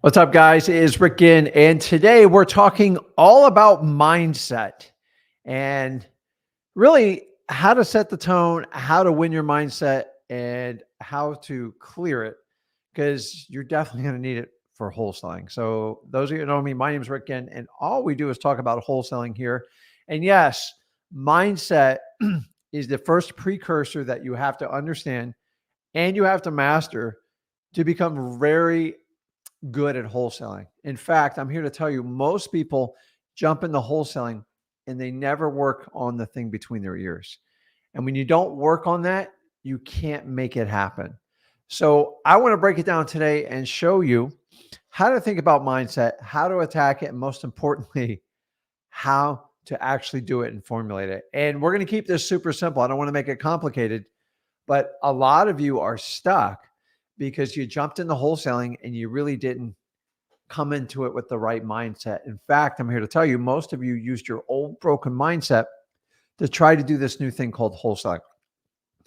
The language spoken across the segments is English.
What's up, guys? It is Rick Ginn, and today we're talking all about mindset and really how to set the tone, how to win your mindset, and how to clear it because you're definitely going to need it for wholesaling. So, those of you who know me, my name is Rick Ginn, and all we do is talk about wholesaling here. And yes, mindset is the first precursor that you have to understand and you have to master to become very good at wholesaling. In fact, I'm here to tell you most people jump into wholesaling and they never work on the thing between their ears. And when you don't work on that, you can't make it happen. So I want to break it down today and show you how to think about mindset, how to attack it, and most importantly, how to actually do it and formulate it. And we're going to keep this super simple. I don't want to make it complicated, but a lot of you are stuck because you jumped into wholesaling and you really didn't come into it with the right mindset. In fact, I'm here to tell you, most of you used your old broken mindset to try to do this new thing called wholesaling.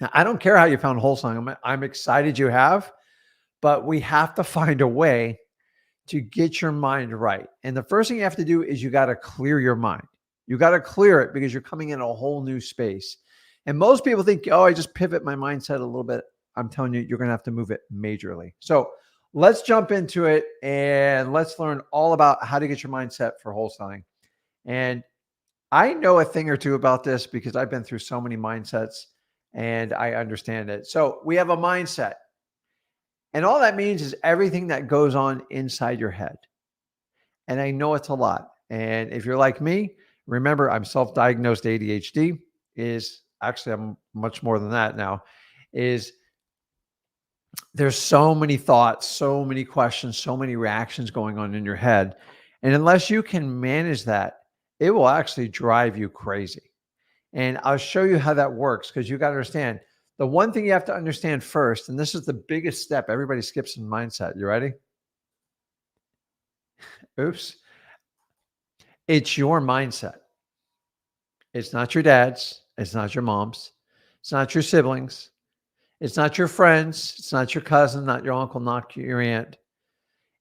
Now, I don't care how you found wholesaling. I'm excited you have, but we have to find a way to get your mind right. And the first thing you have to do is you got to clear your mind. You got to clear it because you're coming in a whole new space. And most people think, oh, I just pivot my mindset a little bit. I'm telling you, you're going to have to move it majorly. So let's jump into it and let's learn all about how to get your mindset for wholesaling. And I know a thing or two about this because I've been through so many mindsets and I understand it. So we have a mindset. And all that means is everything that goes on inside your head. And I know it's a lot. And if you're like me, remember I'm self-diagnosed ADHD is actually I'm much more than that now is there's so many thoughts, so many questions, so many reactions going on in your head. And unless you can manage that, it will actually drive you crazy. And I'll show you how that works because you got to understand the one thing you have to understand first, and this is the biggest step everybody skips in mindset. You ready? Oops. It's your mindset. It's not your dad's. It's not your mom's. It's not your siblings. It's not your friends. It's not your cousin, not your uncle, not your aunt.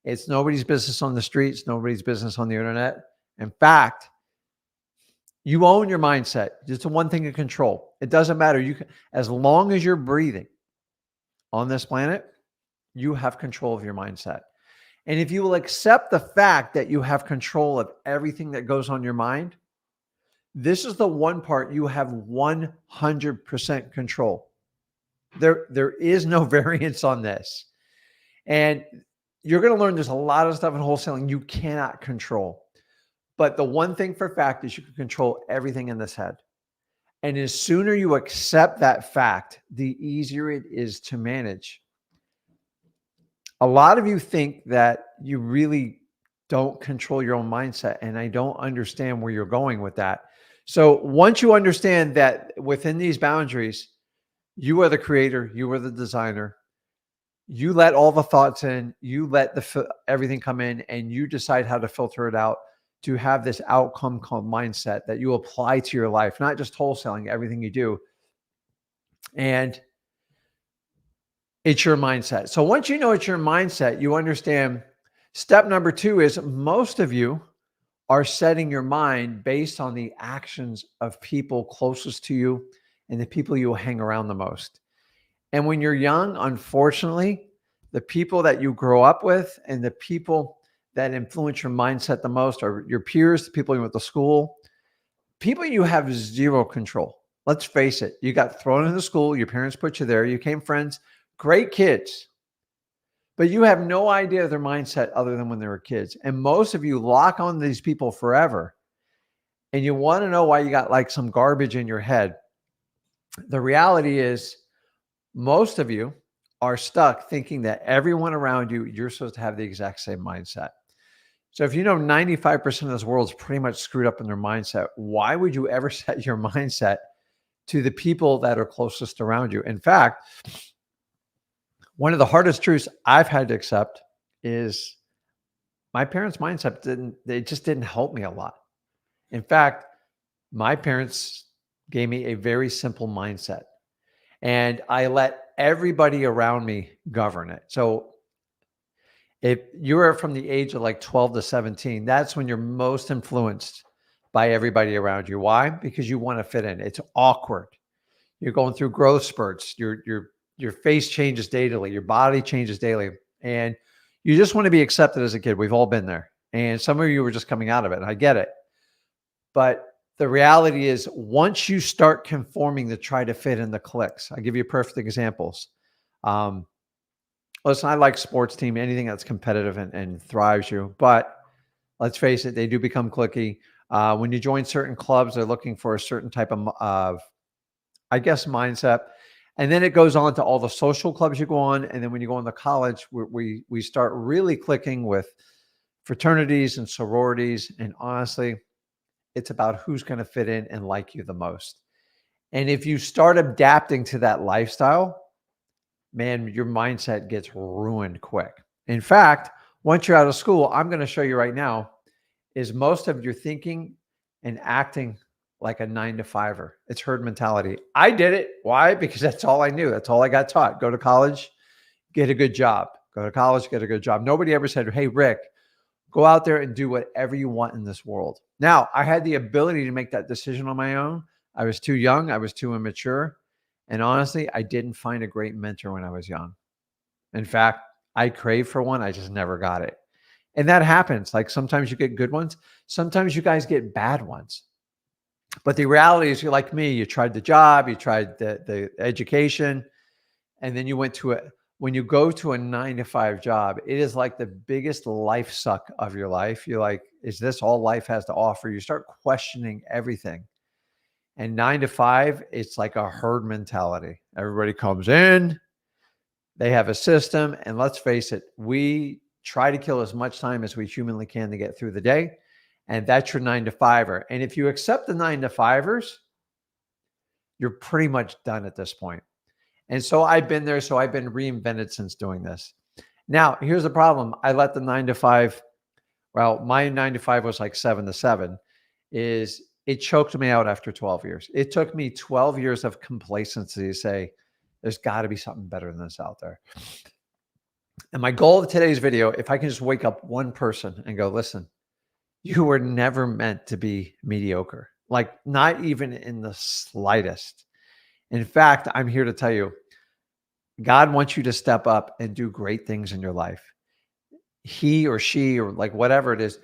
It's nobody's business on the streets, nobody's business on the internet. In fact, you own your mindset. It's the one thing you control. It doesn't matter. You can, as long as you're breathing on this planet, you have control of your mindset. And if you will accept the fact that you have control of everything that goes on your mind, this is the one part you have 100% control. There is no variance on this. And you're going to learn there's a lot of stuff in wholesaling you cannot control. But the one thing for fact is you can control everything in this head. And as sooner you accept that fact, the easier it is to manage. A lot of you think that you really don't control your own mindset, and I don't understand where you're going with that. So once you understand that within these boundaries, you are the creator, you are the designer, you let all the thoughts in, you let everything come in, and you decide how to filter it out to have this outcome called mindset that you apply to your life, not just wholesaling, everything you do. And it's your mindset. So once you know it's your mindset, you understand step number 2 is most of you are setting your mind based on the actions of people closest to you and the people you will hang around the most. And when you're young, unfortunately, the people that you grow up with and the people that influence your mindset the most are your peers, the people you went to school, people you have zero control. Let's face it. You got thrown into school. Your parents put you there. You became friends, great kids, but you have no idea of their mindset other than when they were kids. And most of you lock on these people forever. And you want to know why you got like some garbage in your head. The reality is most of you are stuck thinking that everyone around you, you're supposed to have the exact same mindset. So if you know 95% of this world is pretty much screwed up in their mindset, why would you ever set your mindset to the people that are closest around you? In fact, one of the hardest truths I've had to accept is my parents' mindset just didn't help me a lot. In fact, my parents gave me a very simple mindset and I let everybody around me govern it. So If you're from the age of like 12 to 17, that's when you're most influenced by everybody around you. Why? Because you want to fit in. It's awkward. You're going through growth spurts. Your face changes daily. Your body changes daily. And you just want to be accepted as a kid. We've all been there. And some of you were just coming out of it. And I get it. But the reality is once you start conforming to try to fit in the cliques, I'll give you perfect examples. Um, Listen, I like sports team, anything that's competitive and thrives you. But let's face it, they do become cliquey. When you join certain clubs, they're looking for a certain type of I guess, mindset. And then it goes on to all the social clubs you go on. And then when you go into college, we start really clicking with fraternities and sororities. And honestly, it's about who's going to fit in and like you the most. And if you start adapting to that lifestyle, man, your mindset gets ruined quick. In fact, once you're out of school, I'm going to show you right now, is most of your thinking and acting like a 9 to 5er. It's herd mentality. I did it. Why? Because that's all I knew. That's all I got taught. Go to college, get a good job. Go to college, get a good job. Nobody ever said, hey, Rick, go out there and do whatever you want in this world. Now, I had the ability to make that decision on my own. I was too young. I was too immature. And honestly, I didn't find a great mentor when I was young. In fact, I craved for one. I just never got it. And that happens. Like sometimes you get good ones. Sometimes you guys get bad ones. But the reality is you're like me. You tried the job. You tried the education. And then you went to it. When you go to a 9 to 5 job, it is like the biggest life suck of your life. You're like, is this all life has to offer? You start questioning everything. And 9 to 5, it's like a herd mentality. Everybody comes in, they have a system. And let's face it, we try to kill as much time as we humanly can to get through the day. And that's your 9 to 5er. And if you accept the 9 to 5ers, you're pretty much done at this point. And so I've been there. So I've been reinvented since doing this. Now, here's the problem. I let the 9 to 5, well, my 9 to 5 was like 7 to 7, is it choked me out after 12 years. It took me 12 years of complacency to say, there's got to be something better than this out there. And my goal of today's video, if I can just wake up one person and go, listen, you were never meant to be mediocre, like not even in the slightest. In fact, I'm here to tell you, God wants you to step up and do great things in your life. He or she or like whatever it is,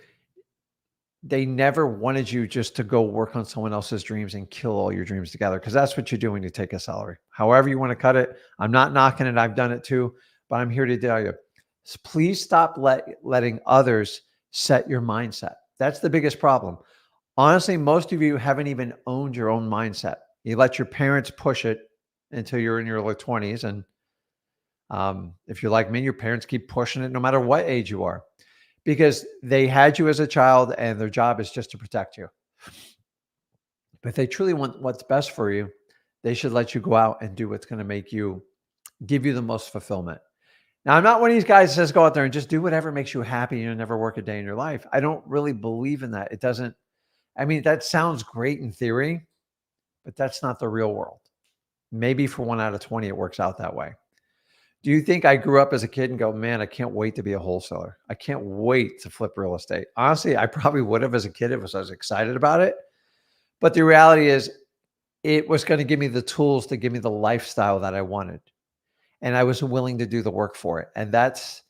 they never wanted you just to go work on someone else's dreams and kill all your dreams together, because that's what you do when you take a salary. However you want to cut it. I'm not knocking it. I've done it too, but I'm here to tell you, please stop letting others set your mindset. That's the biggest problem. Honestly, most of you haven't even owned your own mindset. You let your parents push it until you're in your early 20s. And if you're like me, your parents keep pushing it no matter what age you are, because they had you as a child and their job is just to protect you. But if they truly want what's best for you, they should let you go out and do what's going to give you the most fulfillment. Now, I'm not one of these guys that says go out there and just do whatever makes you happy and you'll never work a day in your life. I don't really believe in that. It doesn't, I mean, that sounds great in theory, but that's not the real world. Maybe for 1 out of 20, it works out that way. Do you think I grew up as a kid and go, man, I can't wait to be a wholesaler. I can't wait to flip real estate. Honestly, I probably would have as a kid if I was excited about it. But the reality is it was going to give me the tools to give me the lifestyle that I wanted. And I was willing to do the work for it. And that's,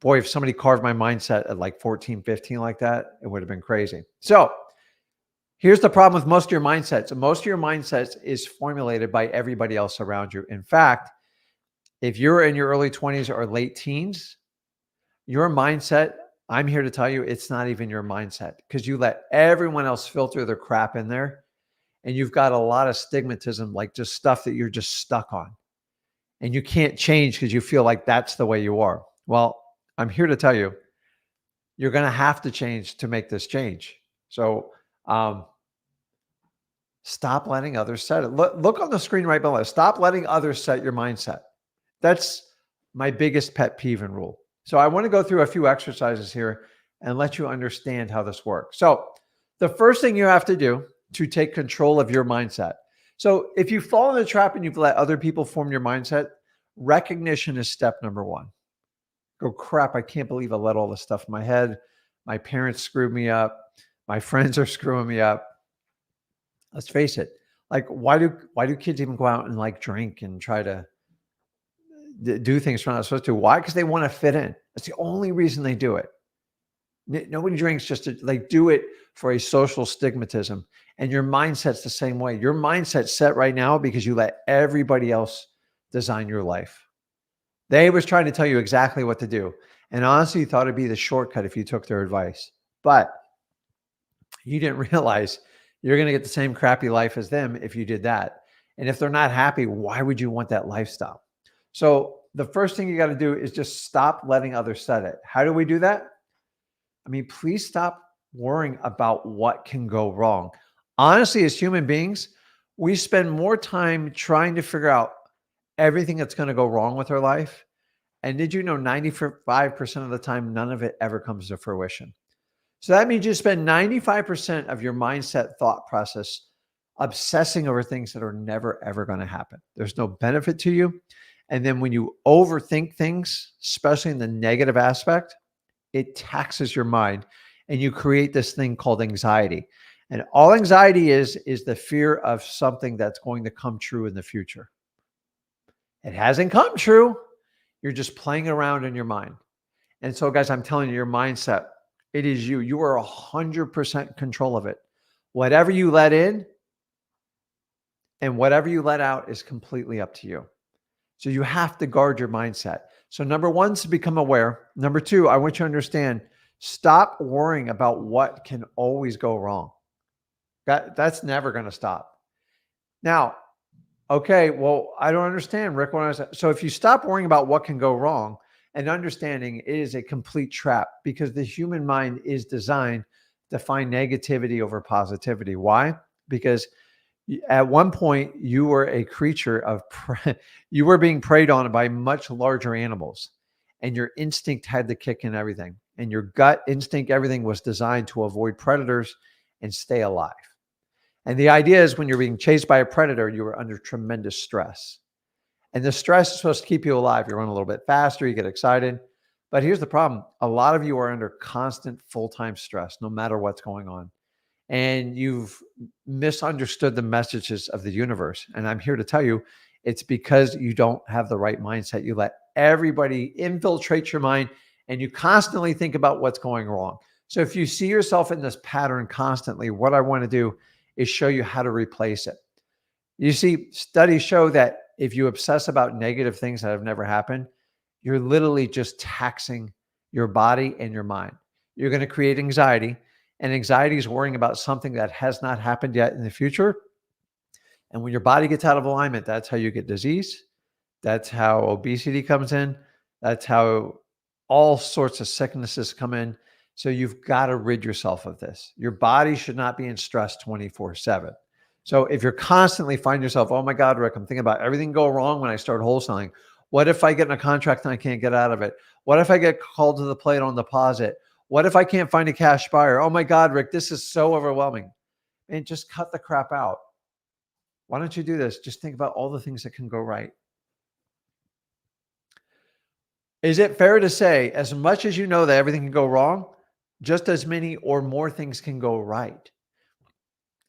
boy, if somebody carved my mindset at like 14, 15 like that, it would have been crazy. So here's the problem with most of your mindsets. Most of your mindsets is formulated by everybody else around you. In fact, if you're in your early 20s or late teens, your mindset, I'm here to tell you, it's not even your mindset, because you let everyone else filter their crap in there. And you've got a lot of stigmatism, like just stuff that you're just stuck on. And you can't change because you feel like that's the way you are. Well, I'm here to tell you, you're going to have to change to make this change. So stop letting others set it. Look on the screen right below. Stop letting others set your mindset. That's my biggest pet peeve and rule. So I want to go through a few exercises here and let you understand how this works. So the first thing you have to do to take control of your mindset. So if you fall in the trap and you've let other people form your mindset, recognition is step number one. go, crap, I can't believe I let all this stuff in my head. My parents screwed me up. My friends are screwing me up. Let's face it. Like, why do kids even go out and like drink and try to do things they're not supposed to? Why? Because they want to fit in. That's the only reason they do it. Nobody drinks just to like do it for a social stigmatism. And your mindset's the same way. Your mindset's set right now because you let everybody else design your life. They was trying to tell you exactly what to do. And honestly, you thought it'd be the shortcut if you took their advice. But you didn't realize you're going to get the same crappy life as them if you did that. And if they're not happy, why would you want that lifestyle? So the first thing you got to do is just stop letting others set it. How do we do that? I mean, please stop worrying about what can go wrong. Honestly, as human beings, we spend more time trying to figure out everything that's going to go wrong with our life. And did you know 95% of the time, none of it ever comes to fruition? So that means you spend 95% of your mindset thought process obsessing over things that are never, ever going to happen. There's no benefit to you. And then when you overthink things, especially in the negative aspect, it taxes your mind and you create this thing called anxiety. And all anxiety is the fear of something that's going to come true in the future. It hasn't come true. You're just playing around in your mind. And so, guys, I'm telling you, your mindset, it is you. You are 100% control of it. Whatever you let in and whatever you let out is completely up to you. So you have to guard your mindset. So number one is to become aware. Number two, I want you to understand, stop worrying about what can always go wrong. That's never going to stop. Now, okay, well, I don't understand, Rick. So if you stop worrying about what can go wrong and understanding it is a complete trap, because the human mind is designed to find negativity over positivity. Why? Because at one point you were a creature of you were being preyed on by much larger animals, and your instinct had to kick in everything, and your gut instinct, everything was designed to avoid predators and stay alive. And the idea is when you're being chased by a predator, you are under tremendous stress, and the stress is supposed to keep you alive. You run a little bit faster, you get excited. But here's the problem: a lot of you are under constant full-time stress no matter what's going on. And you've misunderstood the messages of the universe. And I'm here to tell you, it's because you don't have the right mindset. You let everybody infiltrate your mind and you constantly think about what's going wrong. So if you see yourself in this pattern constantly, what I want to do is show you how to replace it. You see, studies show that if you obsess about negative things that have never happened, you're literally just taxing your body and your mind. You're going to create anxiety. And anxiety is worrying about something that has not happened yet in the future. And when your body gets out of alignment, that's how you get disease. That's how obesity comes in. That's how all sorts of sicknesses come in. So you've got to rid yourself of this. Your body should not be in stress 24/7. So if you're constantly find yourself, oh my God, Rick, I'm thinking about everything go wrong when I start wholesaling. What if I get in a contract and I can't get out of it? What if I get called to the plate on deposit? What if I can't find a cash buyer? Oh my God, Rick, this is so overwhelming. Man, just cut the crap out. Why don't you do this? Just think about all the things that can go right. Is it fair to say, as much as you know that everything can go wrong, just as many or more things can go right?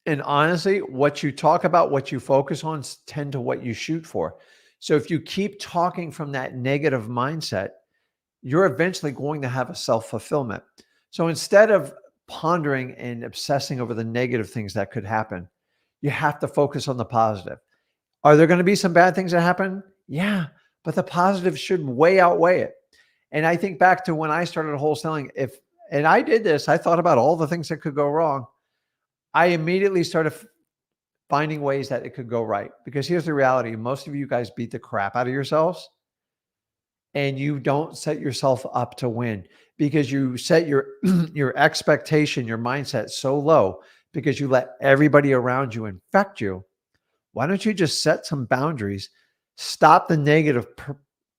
And honestly, what you talk about, what you focus on, tend to what you shoot for. So if you keep talking from that negative mindset, you're eventually going to have a self-fulfillment. So instead of pondering and obsessing over the negative things that could happen, you have to focus on the positive. Are there going to be some bad things that happen? Yeah, but the positive should way outweigh it. And I think back to when I started wholesaling, and I did this, I thought about all the things that could go wrong. I immediately started finding ways that it could go right. Because here's the reality: most of you guys beat the crap out of yourselves. And you don't set yourself up to win because you set your your expectation, your mindset so low because you let everybody around you infect you. Why don't you just set some boundaries, stop the negative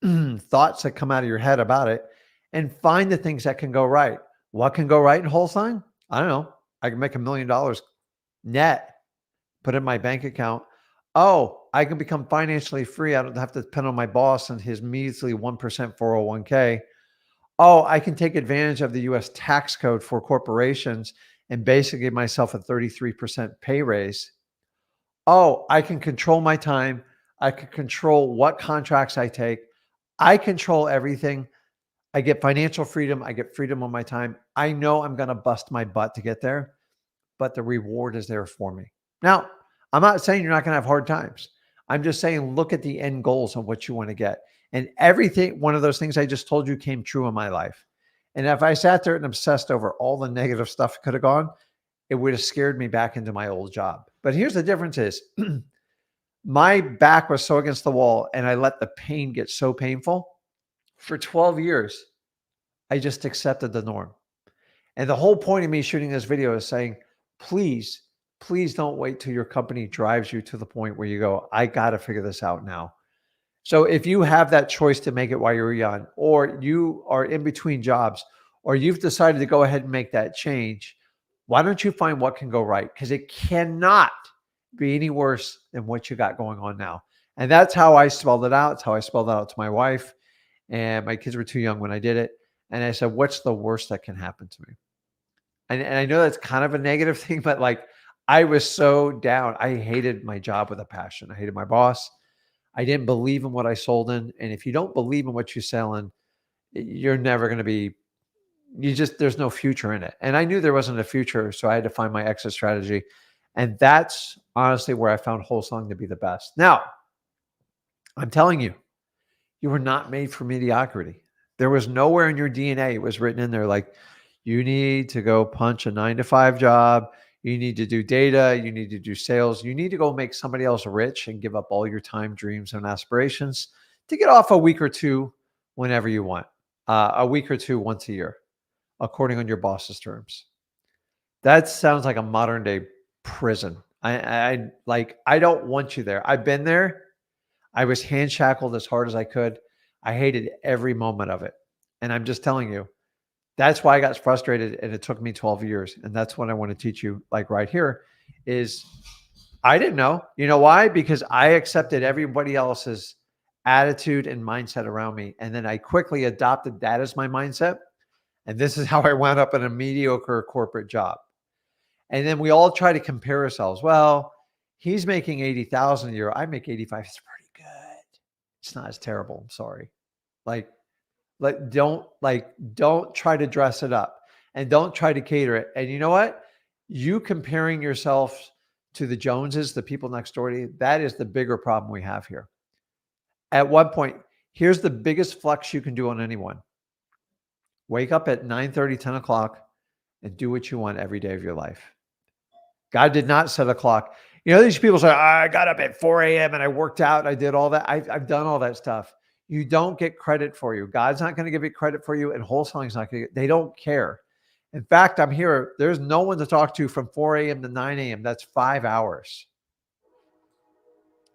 thoughts that come out of your head about it, and find the things that can go right? What can go right in wholesaling? I don't know. I can make $1 million net, put it in my bank account. Oh, I can become financially free. I don't have to depend on my boss and his measly 1% 401k. Oh, I can take advantage of the US tax code for corporations and basically give myself a 33% pay raise. Oh, I can control my time. I can control what contracts I take. I control everything. I get financial freedom. I get freedom on my time. I know I'm going to bust my butt to get there, but the reward is there for me. Now, I'm not saying you're not going to have hard times. I'm just saying, look at the end goals of what you want to get. And everything, one of those things I just told you came true in my life. And if I sat there and obsessed over all the negative stuff that could have gone, it would have scared me back into my old job. But here's the difference is my back was so against the wall and I let the pain get so painful. For 12 years, I just accepted the norm. And the whole point of me shooting this video is saying, please, please don't wait till your company drives you to the point where you go, I got to figure this out now. So if you have that choice to make it while you're young, or you are in between jobs, or you've decided to go ahead and make that change, why don't you find what can go right? Because it cannot be any worse than what you got going on now. And that's how I spelled it out. It's how I spelled it out to my wife. And my kids were too young when I did it. And I said, what's the worst that can happen to me? And I know that's kind of a negative thing, but like I was so down. I hated my job with a passion. I hated my boss. I didn't believe in what I sold in. And if you don't believe in what you sell in, you're never going to be, there's no future in it. And I knew there wasn't a future. So I had to find my exit strategy. And that's honestly where I found wholesaling to be the best. Now, I'm telling you, you were not made for mediocrity. There was nowhere in your DNA, it was written in there like, you need to go punch a 9-to-5 job. You need to do data. You need to do sales. You need to go make somebody else rich and give up all your time, dreams, and aspirations to get off a week or two whenever you want, a week or two once a year, according on your boss's terms. That sounds like a modern day prison. I don't want you there. I've been there. I was hand shackled as hard as I could. I hated every moment of it. And I'm just telling you, that's why I got frustrated and it took me 12 years. And that's what I want to teach you, like right here, is I didn't know. You know why? Because I accepted everybody else's attitude and mindset around me. And then I quickly adopted that as my mindset. And this is how I wound up in a mediocre corporate job. And then we all try to compare ourselves. Well, he's making 80,000 a year. I make 85. It's pretty good. It's not as terrible. I'm sorry. Don't try to dress it up and don't try to cater it. And you know what? You comparing yourself to the Joneses, the people next door to you, that is the bigger problem we have here. At one point, here's the biggest flex you can do on anyone. Wake up at 9:30, 10 o'clock and do what you want every day of your life. God did not set a clock. You know, these people say, I got up at 4 a.m. and I worked out. And I did all that. I've done all that stuff. You don't get credit for you. God's not going to give you credit for you, and wholesaling's not going to. They don't care. In fact, I'm here. There's no one to talk to from 4 a.m. to 9 a.m. That's 5 hours.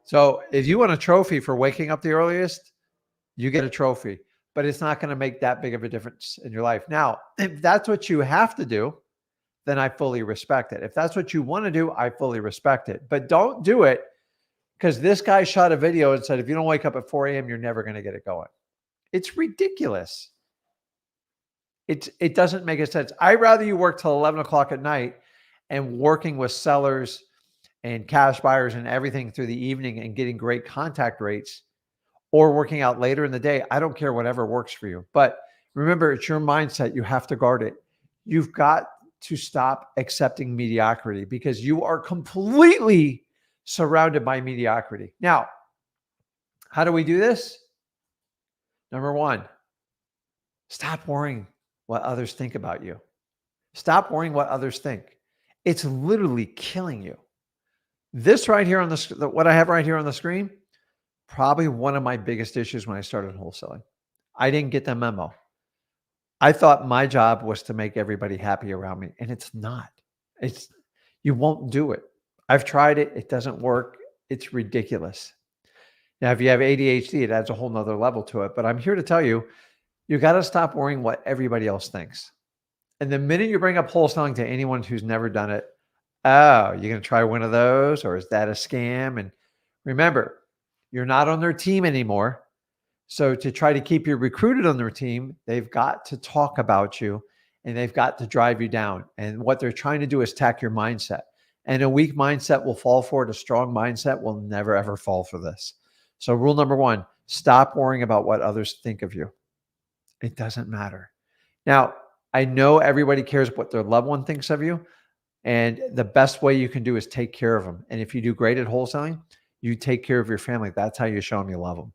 So if you want a trophy for waking up the earliest, you get a trophy, but it's not going to make that big of a difference in your life. Now, if that's what you have to do, then I fully respect it. If that's what you want to do, I fully respect it. But don't do it because this guy shot a video and said, if you don't wake up at 4 a.m., you're never going to get it going. It's ridiculous. It doesn't make a sense. I'd rather you work till 11 o'clock at night and working with sellers and cash buyers and everything through the evening and getting great contact rates, or working out later in the day. I don't care, whatever works for you. But remember, it's your mindset. You have to guard it. You've got to stop accepting mediocrity because you are completely surrounded by mediocrity. Now, how do we do this? Number one, stop worrying what others think about you. Stop worrying what others think. It's literally killing you. This right here on what I have right here on the screen, probably one of my biggest issues when I started wholesaling. I didn't get the memo. I thought my job was to make everybody happy around me, and it's not. You won't do it. I've tried it. It doesn't work. It's ridiculous. Now, if you have ADHD, it adds a whole nother level to it. But I'm here to tell you, you got to stop worrying what everybody else thinks. And the minute you bring up wholesaling to anyone who's never done it, oh, you're going to try one of those, or is that a scam? And remember, you're not on their team anymore. So to try to keep you recruited on their team, they've got to talk about you and they've got to drive you down. And what they're trying to do is attack your mindset. And a weak mindset will fall for it. A strong mindset will never, ever fall for this. So rule number one, stop worrying about what others think of you. It doesn't matter. Now, I know everybody cares what their loved one thinks of you. And the best way you can do is take care of them. And if you do great at wholesaling, you take care of your family. That's how you show them you love them.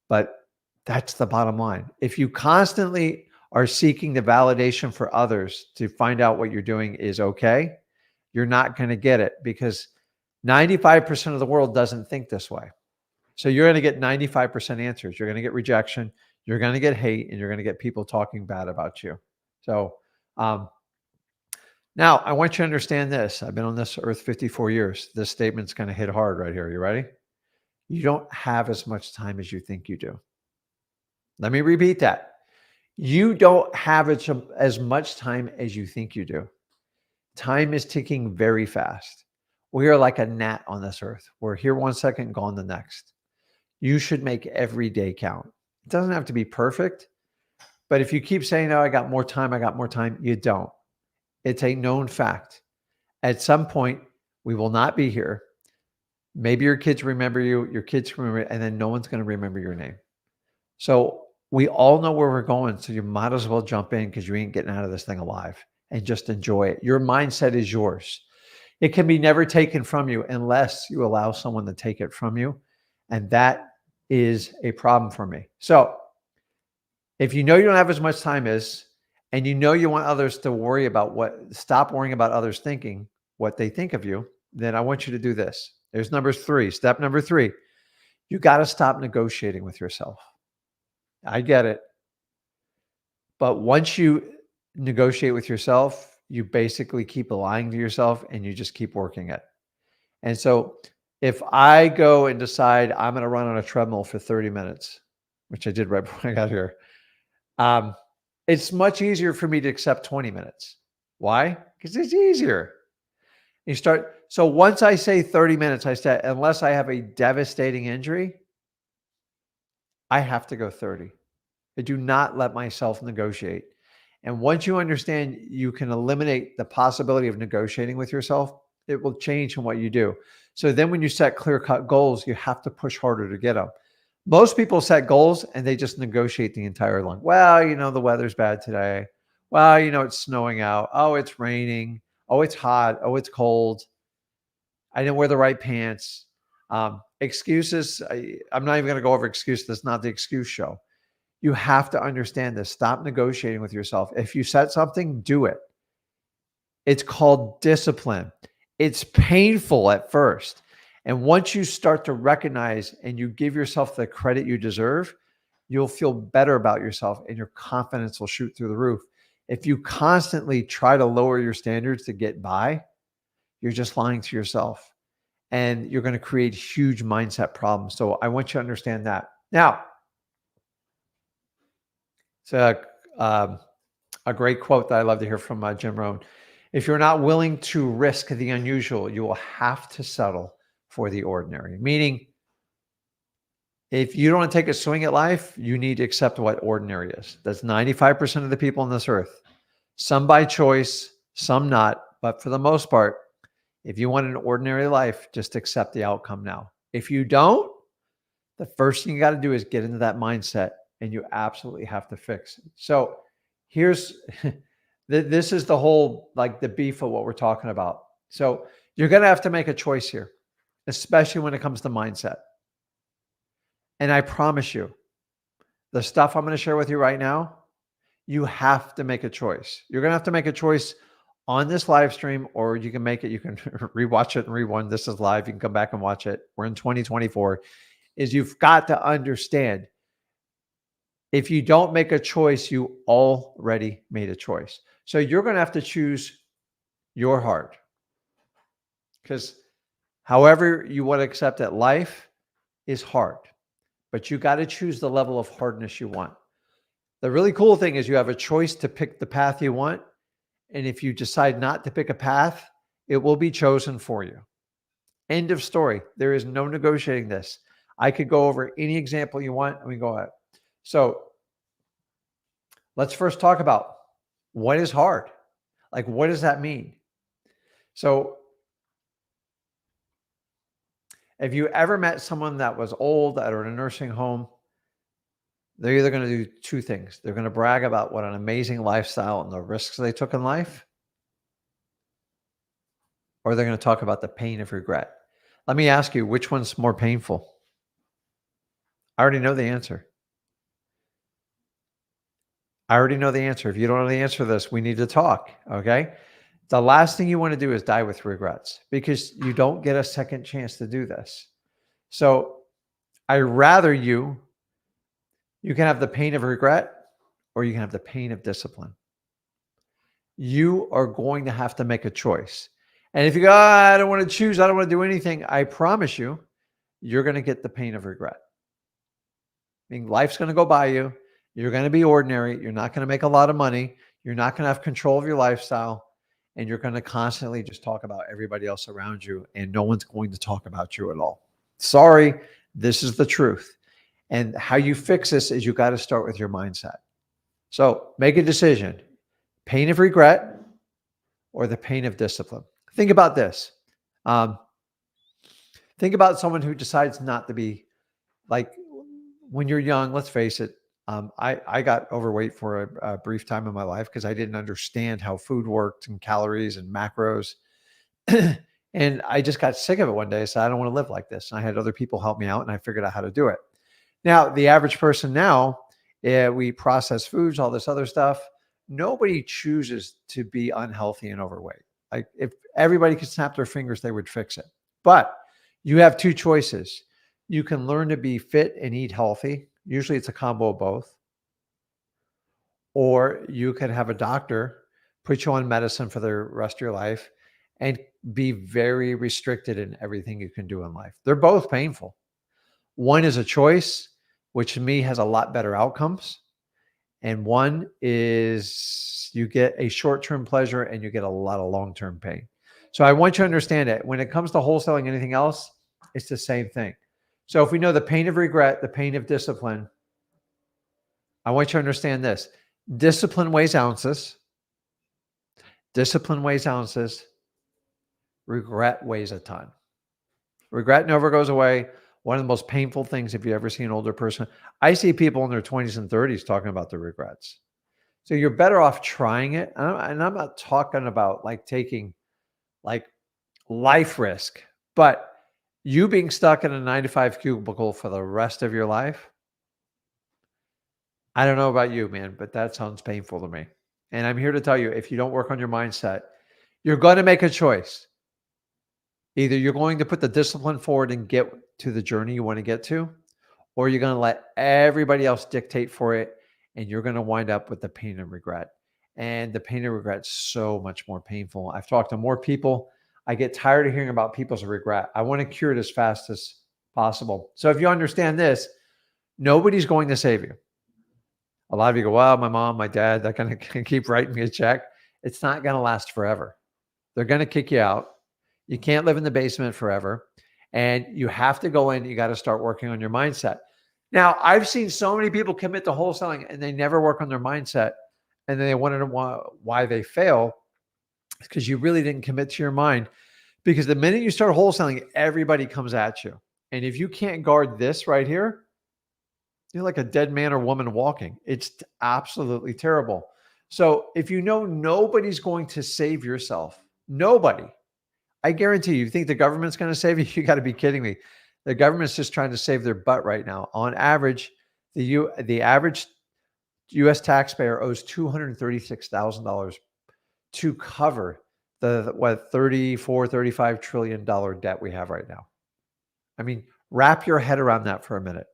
But that's the bottom line. If you constantly are seeking the validation for others to find out what you're doing is okay, you're not going to get it because 95% of the world doesn't think this way. So you're going to get 95% answers. You're going to get rejection. You're going to get hate, and you're going to get people talking bad about you. So now I want you to understand this. I've been on this earth 54 years. This statement's going to hit hard right here. You ready? You don't have as much time as you think you do. Let me repeat that. You don't have as much time as you think you do. Time is ticking very fast. We are like a gnat on this earth. We're here 1 second, gone the next. You should make every day count. It doesn't have to be perfect, but if you keep saying, "Oh, I got more time," you don't. It's a known fact. At some point, we will not be here. Maybe your kids remember you, your kids remember, and then no one's going to remember your name. So we all know where we're going. So you might as well jump in because you ain't getting out of this thing alive and just enjoy it. Your mindset is yours. It can be never taken from you unless you allow someone to take it from you. And that is a problem for me. So if you know you don't have as much time as, and you know you want others to worry about stop worrying about others thinking what they think of you, then I want you to do this. There's number three. Step number three. You got to stop negotiating with yourself. I get it. But once you negotiate with yourself, you basically keep lying to yourself and you just keep working it. And so if I go and decide I'm going to run on a treadmill for 30 minutes, which I did right before I got here, it's much easier for me to accept 20 minutes. Why? Because it's easier. So once I say 30 minutes, I said, unless I have a devastating injury, I have to go 30. I do not let myself negotiate. And once you understand you can eliminate the possibility of negotiating with yourself, it will change in what you do. So then when you set clear-cut goals, you have to push harder to get them. Most people set goals and they just negotiate the entire line. Well, the weather's bad today. Well, it's snowing out. Oh, it's raining. Oh, it's hot. Oh, it's cold. I didn't wear the right pants. Excuses. I'm not even going to go over excuses. That's not the excuse show. You have to understand this. Stop negotiating with yourself. If you set something, do it. It's called discipline. It's painful at first. And once you start to recognize and you give yourself the credit you deserve, you'll feel better about yourself and your confidence will shoot through the roof. If you constantly try to lower your standards to get by, you're just lying to yourself and you're going to create huge mindset problems. So I want you to understand that. Now, it's a great quote that I love to hear from Jim Rohn. If you're not willing to risk the unusual, you will have to settle for the ordinary. Meaning, if you don't want to take a swing at life, you need to accept what ordinary is. That's 95% of the people on this earth. Some by choice, some not. But for the most part, if you want an ordinary life, just accept the outcome now. If you don't, the first thing you got to do is get into that mindset and you absolutely have to fix it. So here's, this is the whole, the beef of what we're talking about. So you're going to have to make a choice here, especially when it comes to mindset. And I promise you, the stuff I'm going to share with you right now, you have to make a choice. You're going to have to make a choice on this live stream, or you can make it, you can rewatch it and rewind. This is live. You can come back and watch it. We're in 2024. Is you've got to understand, if you don't make a choice, you already made a choice. So you're going to have to choose your heart. Because however you want to accept that life is hard, but you got to choose the level of hardness you want. The really cool thing is you have a choice to pick the path you want. And if you decide not to pick a path, it will be chosen for you. End of story. There is no negotiating this. I could go over any example you want and we go ahead. So let's first talk about what is hard. Like, what does that mean? So if you ever met someone that was old that are in a nursing home, they're either going to do two things. They're going to brag about what an amazing lifestyle and the risks they took in life, or they're going to talk about the pain of regret. Let me ask you, which one's more painful? I already know the answer. I already know the answer. If you don't know the answer to this, we need to talk, okay? The last thing you want to do is die with regrets because you don't get a second chance to do this. So I rather you can have the pain of regret or you can have the pain of discipline. You are going to have to make a choice. And if you go, I don't want to choose, I don't want to do anything, I promise you, you're going to get the pain of regret. I mean, life's going to go by you. You're going to be ordinary. You're not going to make a lot of money. You're not going to have control of your lifestyle. And you're going to constantly just talk about everybody else around you. And no one's going to talk about you at all. Sorry, this is the truth. And how you fix this is you got to start with your mindset. So make a decision. Pain of regret or the pain of discipline. Think about this. Think about someone who decides not to be like when you're young, let's face it. I got overweight for a brief time in my life because I didn't understand how food worked and calories and macros. And I just got sick of it one day. I said, I don't want to live like this. And I had other people help me out and I figured out how to do it. Now, the average person now, we process foods, all this other stuff. Nobody chooses to be unhealthy and overweight. Like if everybody could snap their fingers, they would fix it. But you have two choices. You can learn to be fit and eat healthy. Usually it's a combo of both. Or you could have a doctor put you on medicine for the rest of your life and be very restricted in everything you can do in life. They're both painful. One is a choice, which to me has a lot better outcomes. And one is you get a short-term pleasure and you get a lot of long-term pain. So I want you to understand that when it comes to wholesaling, anything else, it's the same thing. So if we know the pain of regret, the pain of discipline, I want you to understand this. Discipline weighs ounces. Discipline weighs ounces. Regret weighs a ton. Regret never goes away. One of the most painful things, if you ever see an older person, I see people in their 20s and 30s talking about the regrets. So you're better off trying it. And I'm not talking about like taking like life risk, but you being stuck in a 9-to-5 cubicle for the rest of your life. I don't know about you, man, but that sounds painful to me. And I'm here to tell you, if you don't work on your mindset, you're going to make a choice. Either you're going to put the discipline forward and get to the journey you want to get to, or you're going to let everybody else dictate for it, and you're going to wind up with the pain and regret. And the pain and regret is so much more painful. I've talked to more people. I get tired of hearing about people's regret. I want to cure it as fast as possible. So if you understand this, nobody's going to save you. A lot of you go, well, my mom, my dad, they're going to keep writing me a check. It's not going to last forever. They're going to kick you out. You can't live in the basement forever. And you have to go in. You got to start working on your mindset. Now, I've seen so many people commit to wholesaling and they never work on their mindset. And then they wonder why they fail. It's because you really didn't commit to your mind. Because the minute you start wholesaling, everybody comes at you. And if you can't guard this right here, you're like a dead man or woman walking. It's absolutely terrible. So if you know nobody's going to save yourself, nobody, I guarantee you think the government's going to save you? You got to be kidding me. The government's just trying to save their butt right now. On average, the average U.S. taxpayer owes $236,000 to cover the $34-35 trillion debt we have right now. I mean, wrap your head around that for a minute.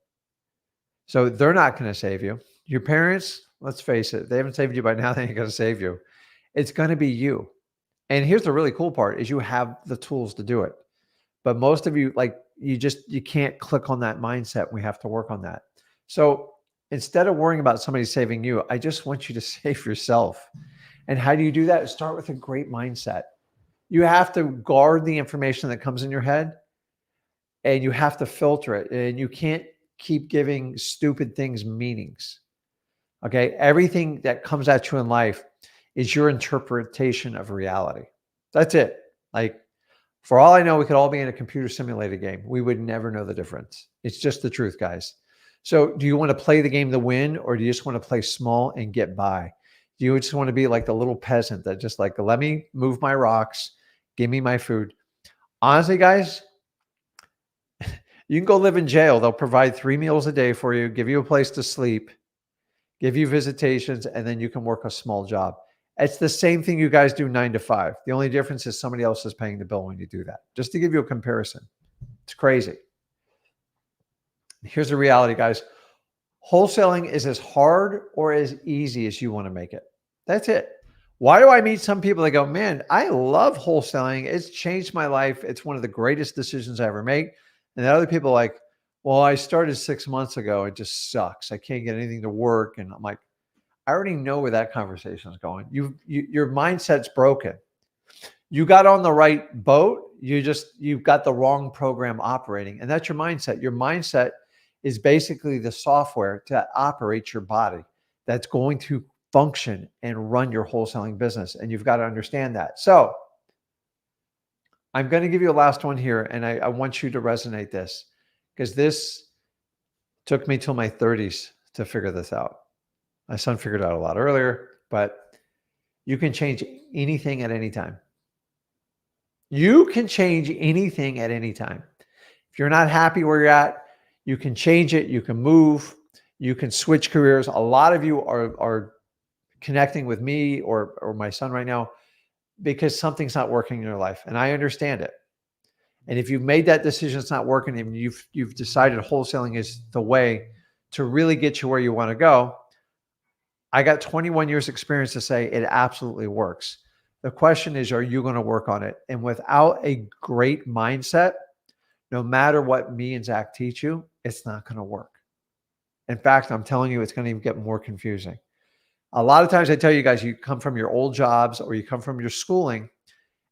So they're not going to save you. Your parents, let's face it, they haven't saved you by now. They ain't going to save you. It's going to be you. And here's the really cool part is you have the tools to do it. But most of you, like you can't click on that mindset. We have to work on that. So instead of worrying about somebody saving you, I just want you to save yourself. And how do you do that? Start with a great mindset. You have to guard the information that comes in your head. and you have to filter it, and you can't keep giving stupid things meanings. Okay. Everything that comes at you in life is your interpretation of reality. That's it. Like, for all I know, we could all be in a computer simulated game. We would never know the difference. It's just the truth, guys. So do you want to play the game to win, or do you just want to play small and get by? Do you just want to be like the little peasant that just like, let me move my rocks, give me my food? Honestly, guys, you can go live in jail. They'll provide 3 meals a day for you, give you a place to sleep, give you visitations, and then you can work a small job. It's the same thing you guys do 9 to 5. The only difference is somebody else is paying the bill when you do that. Just to give you a comparison. It's crazy. Here's the reality, guys. Wholesaling is as hard or as easy as you want to make it. That's it. Why do I meet some people that go, man, I love wholesaling. It's changed my life. It's one of the greatest decisions I ever made. And then other people are like, well, I started 6 months ago. It just sucks. I can't get anything to work. And I'm like, I already know where that conversation is going. Your mindset's broken. You got on the right boat. You've got the wrong program operating. And that's your mindset. Your mindset is basically the software to operate your body that's going to function and run your wholesaling business. And you've got to understand that. So I'm going to give you a last one here. And I want you to resonate this, because this took me till my 30s to figure this out. My son figured it out a lot earlier, but you can change anything at any time. You can change anything at any time. If you're not happy where you're at, you can change it. You can move. You can switch careers. A lot of you are connecting with me or my son right now because something's not working in your life, and I understand it. And if you've made that decision, it's not working, and you've decided wholesaling is the way to really get you where you want to go, I got 21 years experience to say it absolutely works. The question is, are you going to work on it? And without a great mindset, no matter what me and Zach teach you, it's not going to work. In fact, I'm telling you, it's going to even get more confusing. A lot of times I tell you guys, you come from your old jobs or you come from your schooling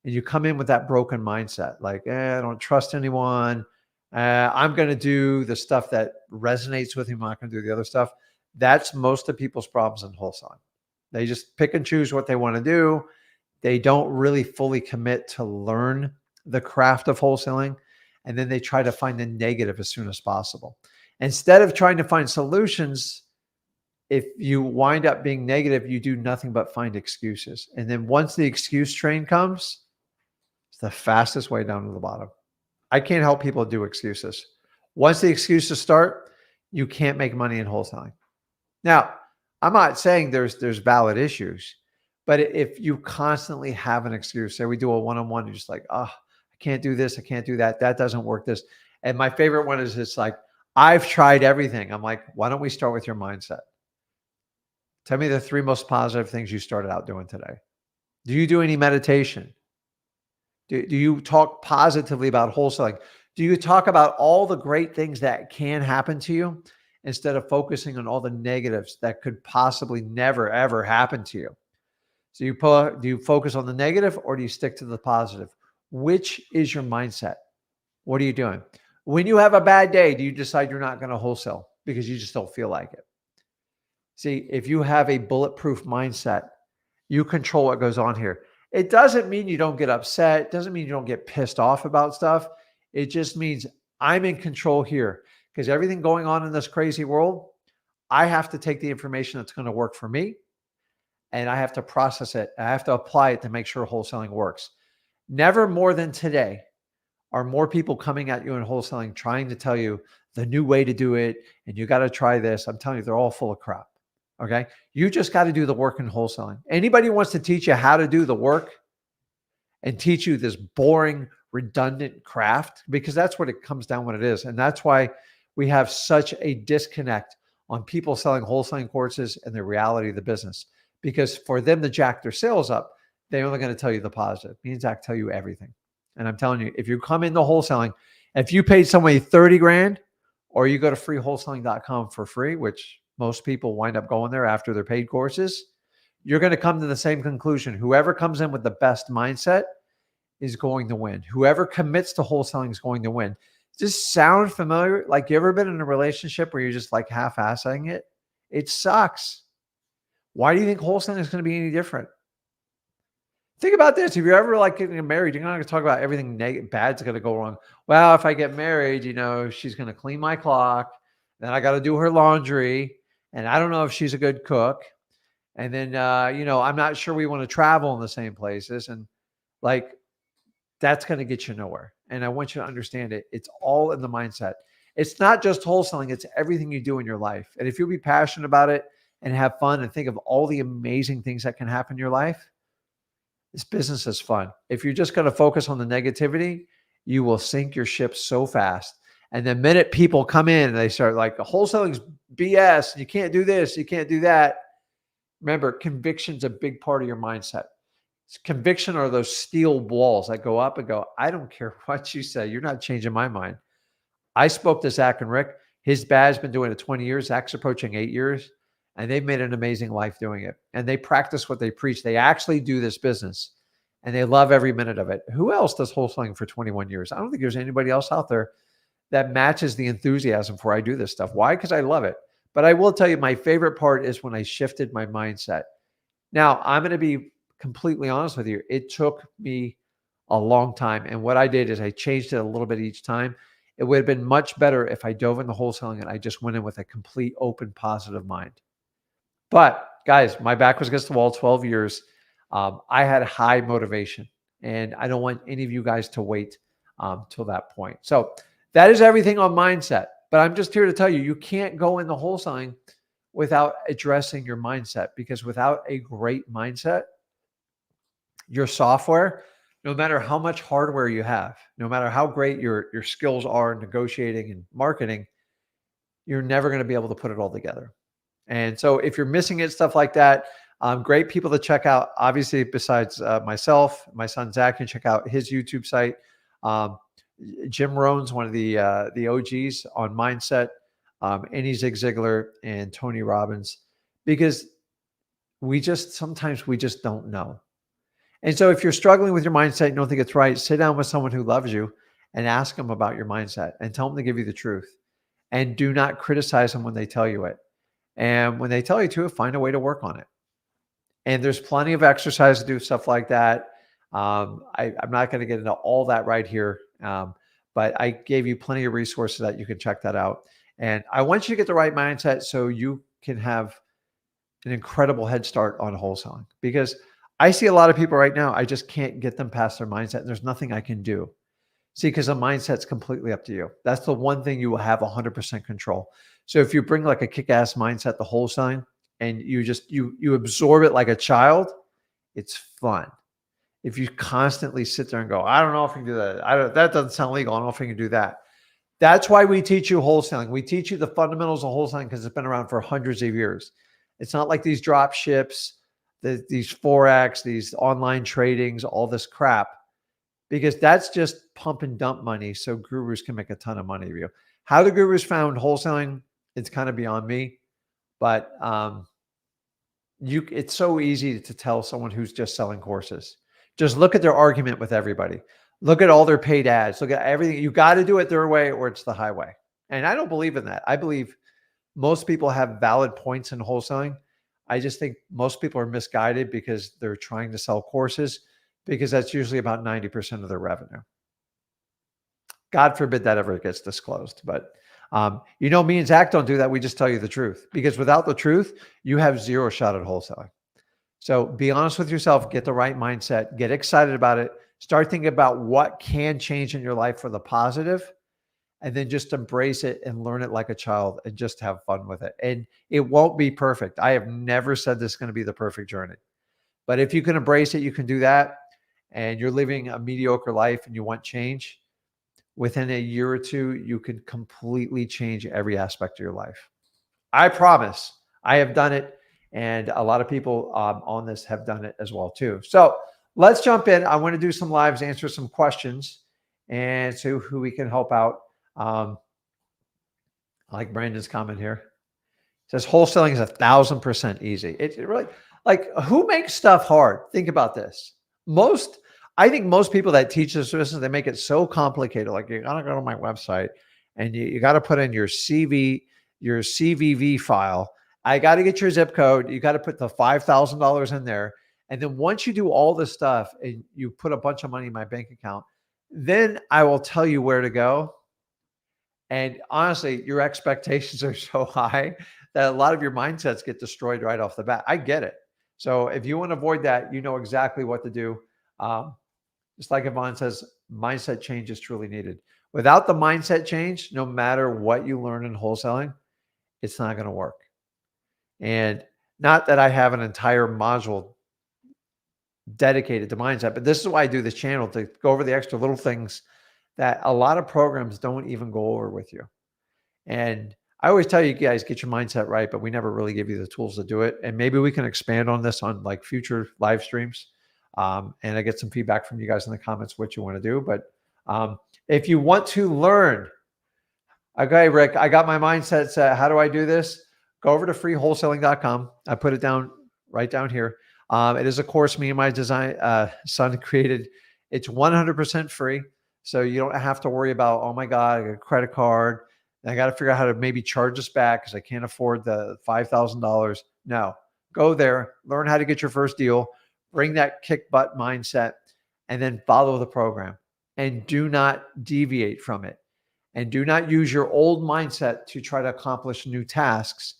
and you come in with that broken mindset. Like, I don't trust anyone. I'm going to do the stuff that resonates with me. I'm not going to do the other stuff. That's most of people's problems in wholesaling. They just pick and choose what they want to do. They don't really fully commit to learn the craft of wholesaling. And then they try to find the negative as soon as possible. Instead of trying to find solutions, if you wind up being negative, you do nothing but find excuses. And then once the excuse train comes, it's the fastest way down to the bottom. I can't help people do excuses. Once the excuses start, you can't make money in wholesaling. Now, I'm not saying there's valid issues, but if you constantly have an excuse, say we do a one-on-one, you're just like, oh, I can't do this, I can't do that, that doesn't work this. And my favorite one is it's like, I've tried everything. I'm like, why don't we start with your mindset? Tell me the 3 most positive things you started out doing today. Do you do any meditation? Do you talk positively about wholesaling? Do you talk about all the great things that can happen to you instead of focusing on all the negatives that could possibly never, ever happen to you? So do you focus on the negative or do you stick to the positive? Which is your mindset? What are you doing? When you have a bad day, do you decide you're not going to wholesale because you just don't feel like it? See, if you have a bulletproof mindset, you control what goes on here. It doesn't mean you don't get upset. It doesn't mean you don't get pissed off about stuff. It just means I'm in control here, because everything going on in this crazy world, I have to take the information that's going to work for me and I have to process it. I have to apply it to make sure wholesaling works. Never more than today are more people coming at you in wholesaling trying to tell you the new way to do it and you got to try this. I'm telling you, they're all full of crap. Okay. You just got to do the work in wholesaling. Anybody who wants to teach you how to do the work and teach you this boring, redundant craft, because that's what it comes down when it is. And that's why we have such a disconnect on people selling wholesaling courses and the reality of the business. Because for them to jack their sales up, they're only going to tell you the positive. Me and Zach tell you everything. And I'm telling you, if you come into wholesaling, if you paid somebody 30 grand or you go to freewholesaling.com for free, which most people wind up going there after their paid courses, you're going to come to the same conclusion. Whoever comes in with the best mindset is going to win. Whoever commits to wholesaling is going to win. Just sound familiar? Like, you ever been in a relationship where you're just like half-assing it? It sucks. Why do you think wholesaling is going to be any different? Think about this. If you're ever like getting married, you're not going to talk about everything bad's going to go wrong. Well, if I get married, she's going to clean my clock. Then I got to do her laundry. And I don't know if she's a good cook. And then, I'm not sure we want to travel in the same places. And like, that's going to get you nowhere. And I want you to understand it. It's all in the mindset. It's not just wholesaling. It's everything you do in your life. And if you'll be passionate about it and have fun and think of all the amazing things that can happen in your life, this business is fun. If you're just going to focus on the negativity, you will sink your ship so fast. And the minute people come in and they start like, wholesaling's BS, you can't do this, you can't do that. Remember, conviction's a big part of your mindset. Conviction are those steel walls that go up and go, I don't care what you say. You're not changing my mind. I spoke to Zach and Rick. His dad's been doing it 20 years. Zach's approaching 8 years. And they've made an amazing life doing it. And they practice what they preach. They actually do this business. And they love every minute of it. Who else does wholesaling for 21 years? I don't think there's anybody else out there that matches the enthusiasm for I do this stuff. Why? Because I love it. But I will tell you, my favorite part is when I shifted my mindset. Now, I'm going to be completely honest with you. It took me a long time. And what I did is I changed it a little bit each time. It would have been much better if I dove into wholesaling and I just went in with a complete open, positive mind. But guys, my back was against the wall 12 years. I had high motivation, and I don't want any of you guys to wait till that point. So that is everything on mindset. But I'm just here to tell you, you can't go into wholesaling without addressing your mindset, because without a great mindset, your software, no matter how much hardware you have, no matter how great your skills are in negotiating and marketing, you're never going to be able to put it all together. And so if you're missing it, stuff like that, great people to check out. Obviously, besides myself, my son Zach, can check out his YouTube site. Jim Rohn's one of the OGs on mindset, Annie Zig Ziglar, and Tony Robbins, because sometimes we just don't know. And so if you're struggling with your mindset, you don't think it's right, sit down with someone who loves you and ask them about your mindset and tell them to give you the truth. And do not criticize them when they tell you it. And when they tell you to, find a way to work on it. And there's plenty of exercise to do, stuff like that. I'm not going to get into all that right here, but I gave you plenty of resources that you can check that out. And I want you to get the right mindset so you can have an incredible head start on wholesaling. Because I see a lot of people right now, I just can't get them past their mindset. And there's nothing I can do. See, because the mindset's completely up to you. That's the one thing you will have 100% control. So if you bring like a kick-ass mindset to wholesaling and you absorb it like a child, it's fun. If you constantly sit there and go, I don't know if I can do that. That doesn't sound legal. I don't know if I can do that. That's why we teach you wholesaling. We teach you the fundamentals of wholesaling because it's been around for hundreds of years. It's not like these drop ships, these Forex, these online tradings, all this crap, because that's just pump and dump money so gurus can make a ton of money of you. How the gurus found wholesaling, it's kind of beyond me, but it's so easy to tell someone who's just selling courses. Just look at their argument with everybody. Look at all their paid ads. Look at everything. You got to do it their way or it's the highway. And I don't believe in that. I believe most people have valid points in wholesaling. I just think most people are misguided because they're trying to sell courses, because that's usually about 90% of their revenue. God forbid that ever gets disclosed. But me and Zach don't do that. We just tell you the truth, because without the truth, you have zero shot at wholesaling. So be honest with yourself, get the right mindset, get excited about it, start thinking about what can change in your life for the positive, and then just embrace it and learn it like a child and just have fun with it. And it won't be perfect. I have never said this is going to be the perfect journey. But if you can embrace it, you can do that. And you're living a mediocre life and you want change, within a year or two, you can completely change every aspect of your life. I promise. I have done it. And a lot of people on this have done it as well too. So let's jump in. I want to do some lives, answer some questions, and see who we can help out. I like Brandon's comment here. It says wholesaling is 1,000% easy. It really, like, who makes stuff hard? Think about this. I think most people that teach this business, they make it so complicated. Like you gotta go to my website and you got to put in your your CVV file. I got to get your zip code. You got to put the $5,000 in there. And then once you do all this stuff and you put a bunch of money in my bank account, then I will tell you where to go. And honestly, your expectations are so high that a lot of your mindsets get destroyed right off the bat. I get it. So if you want to avoid that, you know exactly what to do. Um, just like Yvonne says, mindset change is truly needed. Without the mindset change, no matter what you learn in wholesaling, it's not going to work. And not that I have an entire module dedicated to mindset, but this is why I do this channel, to go over the extra little things that a lot of programs don't even go over with you. And I always tell you guys, get your mindset right, but we never really give you the tools to do it. And maybe we can expand on this on like future live streams. And I get some feedback from you guys in the comments what you want to do. But if you want to learn, okay, Rick, I got my mindset set. How do I do this? Go over to freewholesaling.com. I put it down right down here. It is a course me and my son created. It's 100% free. So you don't have to worry about, oh my God, I got a credit card. And I got to figure out how to maybe charge this back because I can't afford the $5,000. No, go there, learn how to get your first deal, bring that kick butt mindset, and then follow the program. And do not deviate from it. And do not use your old mindset to try to accomplish new tasks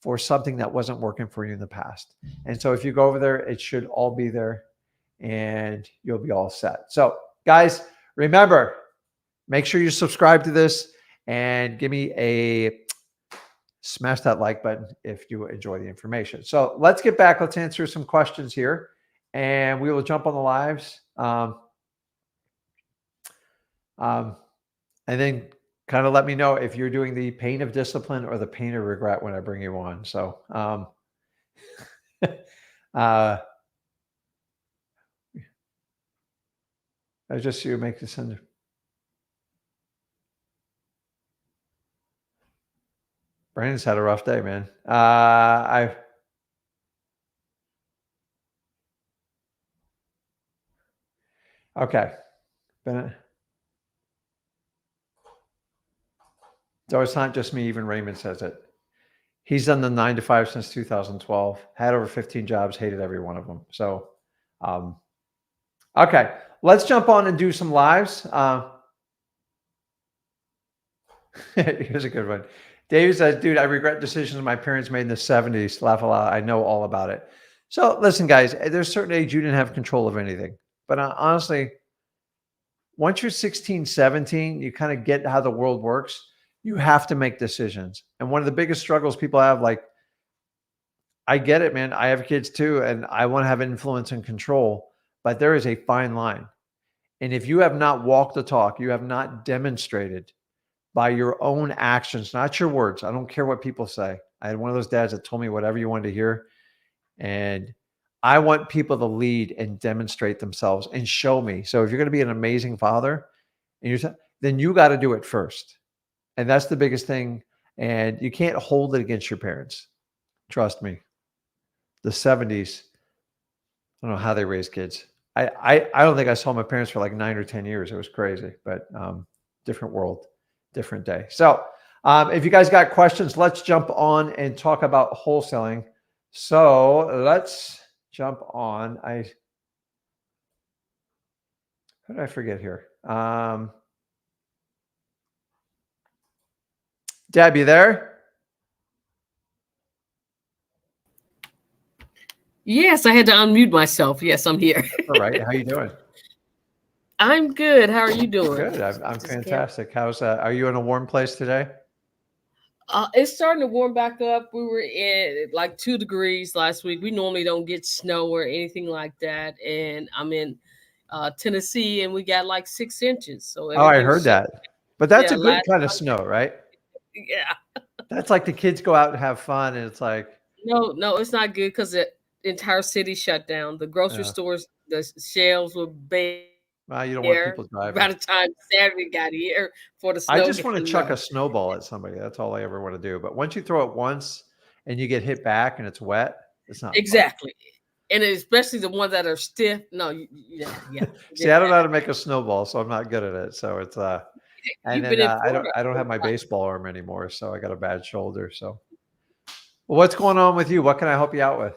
for something that wasn't working for you in the past. And so if you go over there, it should all be there and you'll be all set. So guys, remember, make sure you subscribe to this and give me a smash that like button if you enjoy the information. So let's get back. Let's answer some questions here and we will jump on the lives. And then kind of let me know if you're doing the pain of discipline or the pain of regret when I bring you on. So, I just you make this under. Brandon's had a rough day, man. Okay. So it's not just me, even Raymond says it. He's done the 9 to 5 since 2012, had over 15 jobs, hated every one of them. So, okay, let's jump on and do some lives. Here's a good one. Dave says, dude, I regret decisions my parents made in the 70s. Laugh a lot. I know all about it. So listen, guys, there's a certain age you didn't have control of anything. But honestly, once you're 16, 17, you kind of get how the world works. You have to make decisions. And one of the biggest struggles people have, like, I get it, man. I have kids too, and I want to have influence and control, but there is a fine line. And if you have not walked the talk, you have not demonstrated by your own actions, not your words. I don't care what people say. I had one of those dads that told me whatever you wanted to hear. And I want people to lead and demonstrate themselves and show me. So if you're going to be an amazing father, and then you got to do it first. And that's the biggest thing. And you can't hold it against your parents. Trust me. The 70s, I don't know how they raised kids. I don't think I saw my parents for like 9 or 10 years. It was crazy, but different world, different day. So if you guys got questions, let's jump on and talk about wholesaling. So let's jump on. Who did I forget here? Deb, you there? Yes, I had to unmute myself. Yes, I'm here. All right. How you doing? I'm good. How are you doing? Good. I'm fantastic. How's are you in a warm place today? It's starting to warm back up. We were in like 2 degrees last week. We normally don't get snow or anything like that. And I'm in Tennessee and we got like 6 inches. So Oh, I heard that. But that's a good kind of snow, right? Yeah. That's like the kids go out and have fun and it's like. No, it's not good because the entire city shut down. The grocery stores, the shelves were bare. Well, you don't want people driving. By the time Saturday got here for the snow. I just want to chuck a snowball at somebody. That's all I ever want to do. But once you throw it once and you get hit back and it's wet, it's not exactly. fun. and especially the ones that are stiff. No, yeah, See, forget I don't know how that. to make a snowball, so I'm not good at it. So it's and You've then been in I Florida. don't have my baseball arm anymore, so I got a bad shoulder. So, well, what's going on with you? What can I help you out with?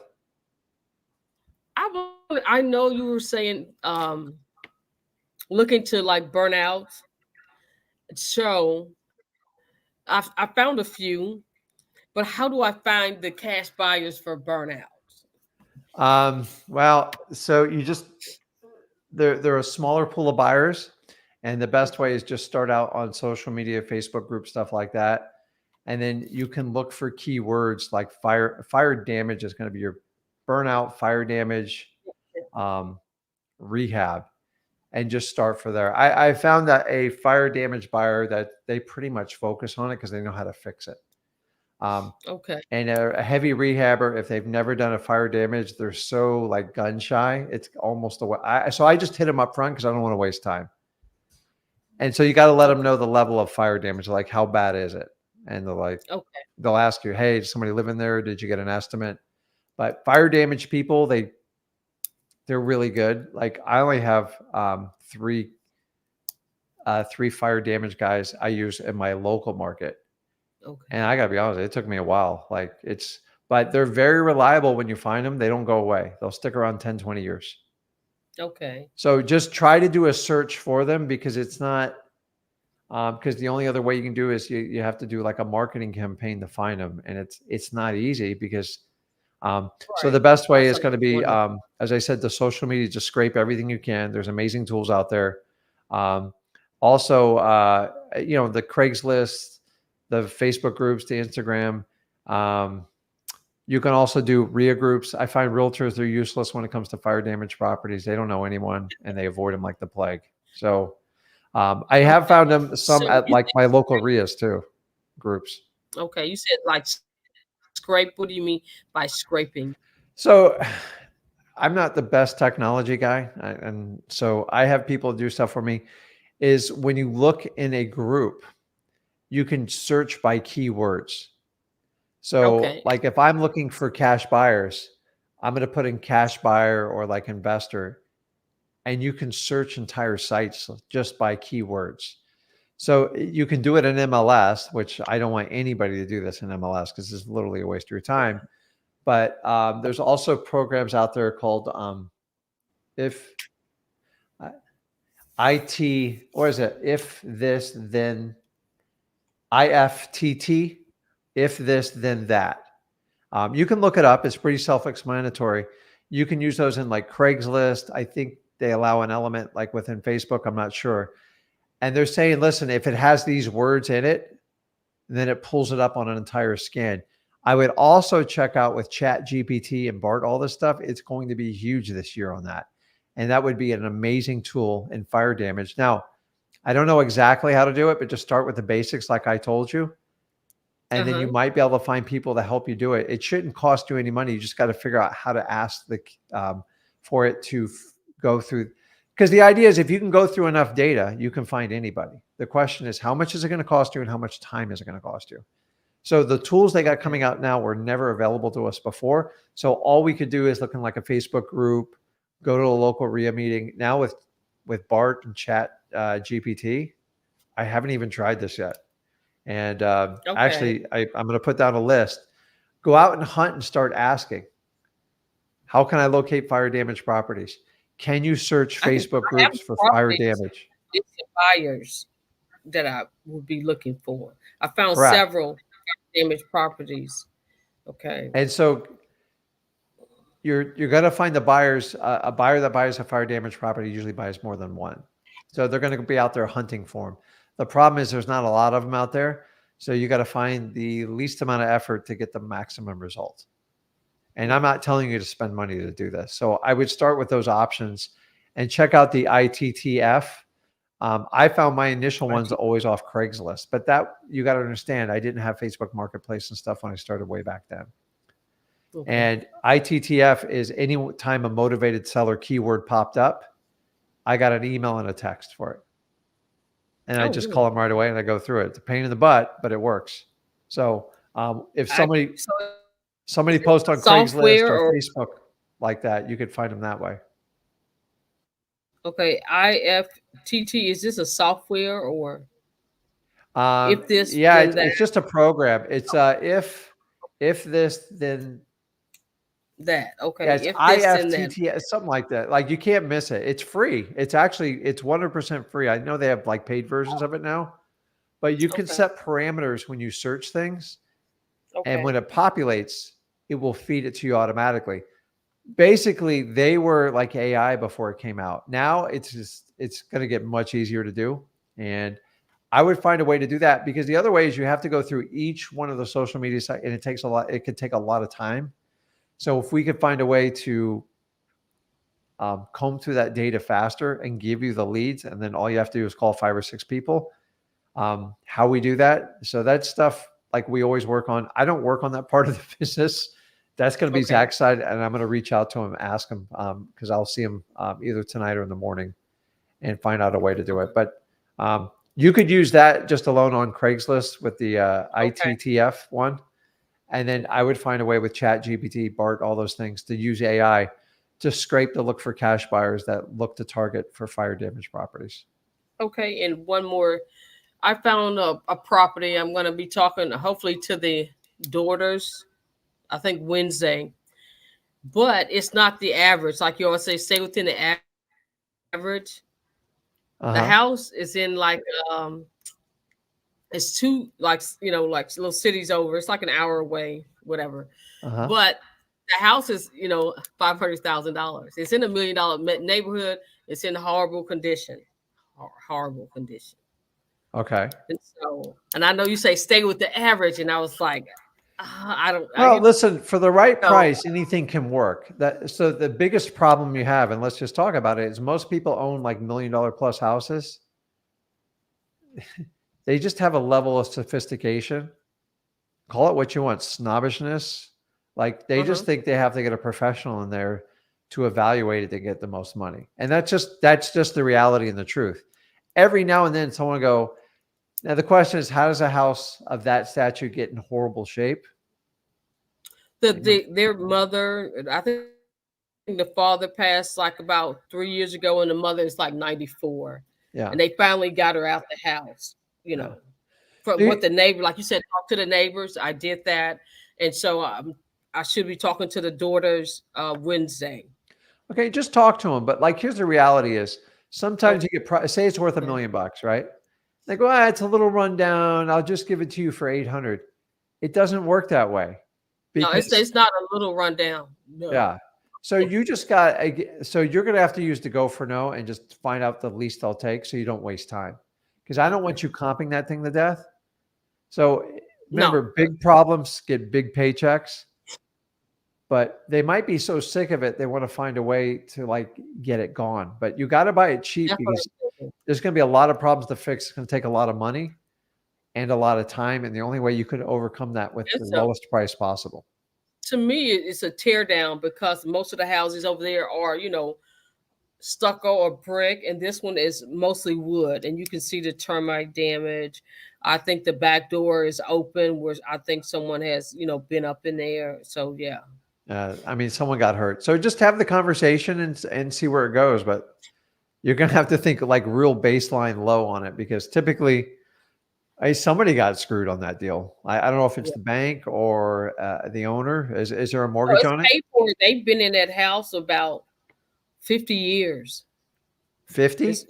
I know you were saying looking to like burnout. So I found a few, but how do I find the cash buyers for burnout? Well, so you just they're a smaller pool of buyers, and the best way is just start out on social media, Facebook group, stuff like that, and then you can look for keywords like fire damage is going to be your burnout, fire damage, um, rehab, and just start for there. I found that a fire damage buyer that they pretty much focus on it because they know how to fix it. Um, Okay. and a heavy rehabber, if they've never done a fire damage, they're so like gun shy. It's almost a way. So I just hit them up front because I don't want to waste time. And so you got to let them Okay. know the level of fire damage, like how bad is it? And they're like, Okay. they'll ask you, hey, did somebody live in there? Did you get an estimate? But fire damage people, they're really good. Like I only have three fire damage guys I use in my local market. And Okay. I gotta be honest, it took me a while. But they're very reliable when you find them. They don't go away. They'll stick around 10, 20 years. Okay. So just try to do a search for them because it's not, because the only other way you can do is you have to do like a marketing campaign to find them. And it's not easy because, so Right. the best way That's is what I going to was be, wondering. as I said, the social media, just scrape everything you can. There's amazing tools out there. Um, also, the Craigslist, the Facebook groups, the Instagram. Um, you can also do RIA groups. I find realtors, they're useless when it comes to fire damage properties. They don't know anyone and they avoid them like the plague. So I have Okay. found them some So at you like said my local RIAs too, groups. okay. You said like scrape. What do you mean by scraping? So I'm not the best technology guy. And so I have people do stuff for me. Is when you look in a group, you can search by keywords. So, Okay. like if I'm looking for cash buyers, I'm going to put in cash buyer or like investor, and you can search entire sites just by keywords. So you can do it in MLS, which I don't want anybody to do this in MLS because it's literally a waste of your time. But there's also programs out there called if IT, or is it if this then IFTT, if this then that. You can look it up. It's pretty self-explanatory. You can use those in like Craigslist. I think they allow an element like within Facebook. I'm not sure. And they're saying, listen, if it has these words in it, then it pulls it up on an entire scan. I would also check out with Chat GPT and BART, all this stuff. It's going to be huge this year on that. And that would be an amazing tool in fire damage. Now, I don't know exactly how to do it, but just start with the basics like I told you. Uh And then you huh. might be able to find people to help you do it. It shouldn't cost you any money. You just got to figure out how to ask for it to go through. Because the idea is if you can go through enough data, you can find anybody. The question is, how much is it going to cost you and how much time is it going to cost you? So the tools they got coming Okay. out now were never available to us before. So all we could do is look in like a Facebook group, go to a local RIA meeting. Now with BART and Chat GPT, I haven't even tried this yet. And Okay. actually, I'm going to put down a list. Go out and hunt and start asking, how can I locate fire damage properties? Can you search I can. Facebook I have groups the for fire properties. damage? It's the buyers that I would be looking for. I found Correct. several damaged properties. Okay. And so you're going to find the buyers. A buyer that buys a fire damage property usually buys more than one. So they're going to be out there hunting for them. The problem is there's not a lot of them out there. So you got to find the least amount of effort to get the maximum result. And I'm not telling you to spend money to do this. So I would start with those options and check out the ITTF. I found my initial Right. ones always off Craigslist, but that you got to understand, I didn't have Facebook Marketplace and stuff when I started way back then. Okay. And ITTF is any time a motivated seller keyword popped up, I got an email and a text for it. And I Oh, just call really? them right away and I go through it. It's a pain in the butt, but it works. So if I somebody so somebody is it posts on Craigslist software or or Facebook, like that, you could find them that way. Okay, IFTT, is this a software or if this Yeah, then that? it's just a program. It's if this then That yeah, okay, it's if this then that. IFTT, something like that. Like you can't miss it. It's free. It's 100% free. I know they have like paid versions of it now, but you can Okay, set parameters when you search things, and okay, when it populates, it will feed it to you automatically. Basically, they were like AI before it came out. Now it's going to get much easier to do, and I would find a way to do that, because the other way is you have to go through each one of the social media sites, and it takes a lot. It could take a lot of time. So if we could find a way to comb through that data faster and give you the leads, and then all you have to do is call 5 or 6 people. How we do that? So that's stuff like we always work on. I don't work on that part of the business. That's going to be okay, Zach's side, and I'm going to reach out to him, ask him, because I'll see him either tonight or in the morning, and find out a way to do it. okay, But you could use that just alone on Craigslist with the okay, ITTF one. And then I would find a way with Chat GPT, BART, all those things to use AI to scrape to look for cash buyers that look to target for fire damage properties. okay. And one more, I found a property. I'm going to be talking hopefully to the daughters. I think Wednesday, but it's not the average. Like you always say, stay within the average. Uh The huh. house is in like it's two like like little cities over. It's like an hour away, whatever. Uh huh. But the house is $500,000. It's in $1 million neighborhood. It's in horrible condition, horrible condition. Okay. And so, and I know you say stay with the average, and I was like, I don't, Well, listen, for the right know, price, anything can work. That so the biggest problem you have, and let's just talk about it, is most people own like $1 million plus houses. They just have a level of sophistication. Call it what you want, snobbishness. Like they uh-huh. just think they have to get a professional in there to evaluate it to get the most money. And that's just the reality and the truth. Every now and then someone will go, now the question is, how does a house of that statue get in horrible shape? Their mother, I think the father passed like about 3 years ago, and the mother is like 94, Yeah. and they finally got her out the house. You Yeah. know, from what the neighbor, like you said, talk to the neighbors. I did that, and so I should be talking to the daughters Wednesday. Okay, just talk to them. But like, here's the reality: is sometimes Okay. you get say it's worth $1 million, right? They go, it's a little rundown. I'll just give it to you for 800. It doesn't work that way, No, because it's not a little rundown. No. yeah. So you just got so you're going to have to use the go for no and just find out the least they'll take, so you don't waste time. Because I don't Okay. want you comping that thing to death. So No. remember, big problems get big paychecks, but they might be so sick of it they want to find a way to like get it gone. But you got to buy it cheap, That's what because I'm thinking. there's going to be a lot of problems to fix. It's going to take a lot of money and a lot of time, and the only way you could overcome that with the It's a lowest price possible. To me, it's a tear down because most of the houses over there are, stucco or brick, and this one is mostly wood, and you can see the termite damage. I think the back door is open, where I think someone has, been up in there. So yeah, I mean, someone got hurt. So just have the conversation and see where it goes. But you're going to have to think like real baseline low on it, because typically, hey, somebody got screwed on that deal. I don't know if it's yeah. the bank or the owner. Is there a No, mortgage it's on it? paid for. They've been in that house about 50 years. 50? It's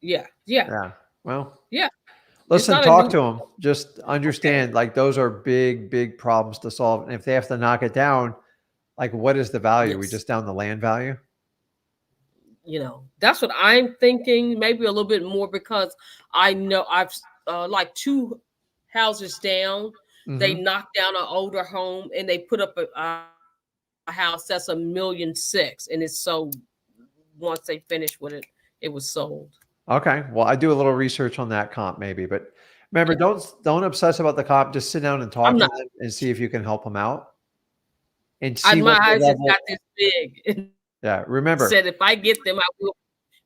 yeah, yeah, Yeah. Well, yeah. It's listen, not a talk new. to them. Just Okay. understand, like those are big, big problems to solve. And if they have to knock it down, like what is the value? We Yes. just down the land value? That's what I'm thinking, maybe a little bit more, because I know I've like two houses down, they Hmm. knocked down an older home and they put up a house that's 1,600,000, and it's sold. Once they finished with it, it was sold. Okay. Well, I do a little research on that comp maybe, but remember, Yeah, don't obsess about the comp. Just sit down and talk I'm to not. them and see if you can help them out and see My what the eyes just got level. this big and Yeah. Remember, said, if I get them, I will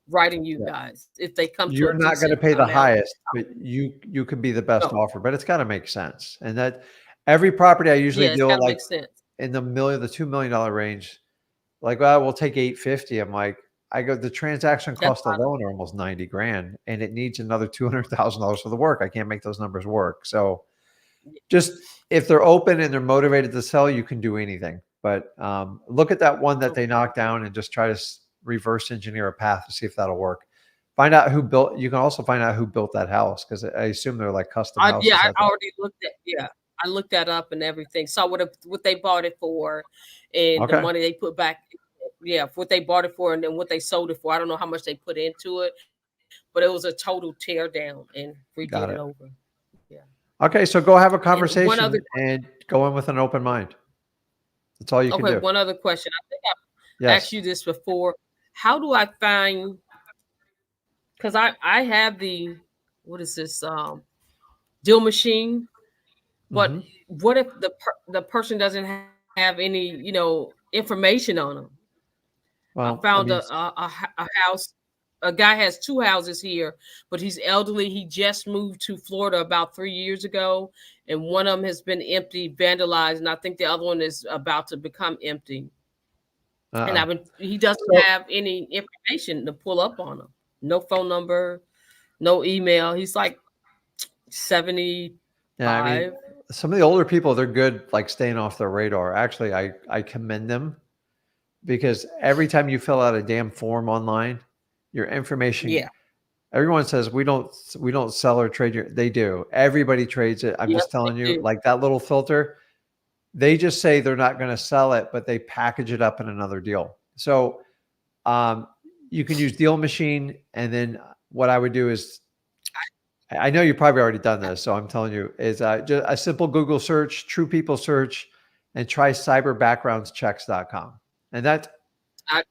writing you yeah, guys if they come to a you're not going to decent pay the amount. highest, but you can be the best No, offer, but it's got to make sense. And that every property I usually yeah, it's deal got with, to like make sense. in the $2 million range, like, well, we'll take 850. I'm like, I go, the transaction That's cost fine. alone are almost 90 grand and it needs another $200,000 for the work. I can't make those numbers work. So just if they're open and they're motivated to sell, you can do anything. But look at that one that they knocked down and just try to reverse engineer a path to see if that'll work. Find out who built. You can also find out who built that house because I assume they're like custom houses. I already looked at. Yeah, I looked that up and everything. Saw what they bought it for, and the Okay, money they put back. Yeah, what they bought it for, and then what they sold it for. I don't know how much they put into it, but it was a total tear down and redid got it it. over. Yeah. Okay, so go have a And one conversation other and go in with an open mind. That's all you can okay, do. one other question. I think I've asked Yes. you this before. How do I find? Because I have the what is this deal machine, but Hmm. what if the person doesn't have any information on them? I Well, I found mean, a house. A guy has two houses here, but he's elderly. He just moved to Florida about 3 years ago, and one of them has been empty, vandalized, and I think the other one is about to become empty. And uh-uh. he doesn't So have any information to pull up on him. No phone number, no email. He's like yeah, I mean, 75. some of the older people, they're good, like staying off their radar. Actually, I commend them because every time you fill out a damn form online, your information. Yeah. Everyone says we don't sell or trade your. They do. Everybody trades it. I'm Yep, just telling they you, do. like that little filter. They just say they're not going to sell it, but they package it up in another deal. So um, you can use Deal Machine, and then what I would do is, I know you've probably already done this, so I'm telling you, is just a simple Google search, True People search, and try cyberbackgroundschecks.com. And that,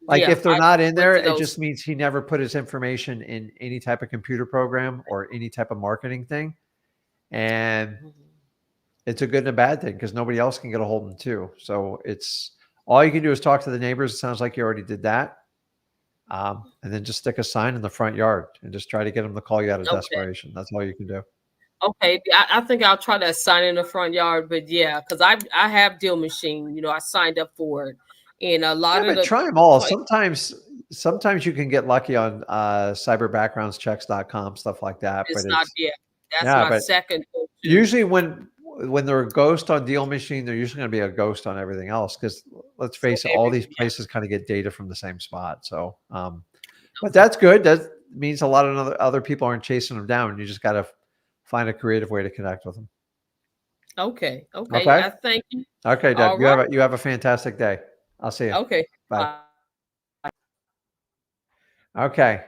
like, if they're I not in went there, to it those. just means he never put his information in any type of computer program or any type of marketing thing. And it's a good and a bad thing because nobody else can get a hold of them too. So it's all you can do is talk to the neighbors. It sounds like you already did that. And then just stick a sign in the front yard and just try to get them to call you out of Okay. desperation. That's all you can do. Okay. I think I'll try that sign in the front yard, but yeah, because I have deal machine. I signed up for it, and a Yeah, lot of but the try them all. like, Sometimes you can get lucky on cyberbackgroundschecks.com, stuff like that. But it's not. it's Yeah, that's yeah, my but second go-to. usually when they're a ghost on Deal Machine, they're usually going to be a ghost on everything else. Because let's For face it, all every these yeah. places kind of get data from the same spot. So, but that's good. That means a lot of other people aren't chasing them down. You just got to find a creative way to connect with them. Okay. Okay. Okay. I thank you. Okay, Doug. All right. You have a fantastic day. I'll see you. Okay. Bye. Bye. Okay.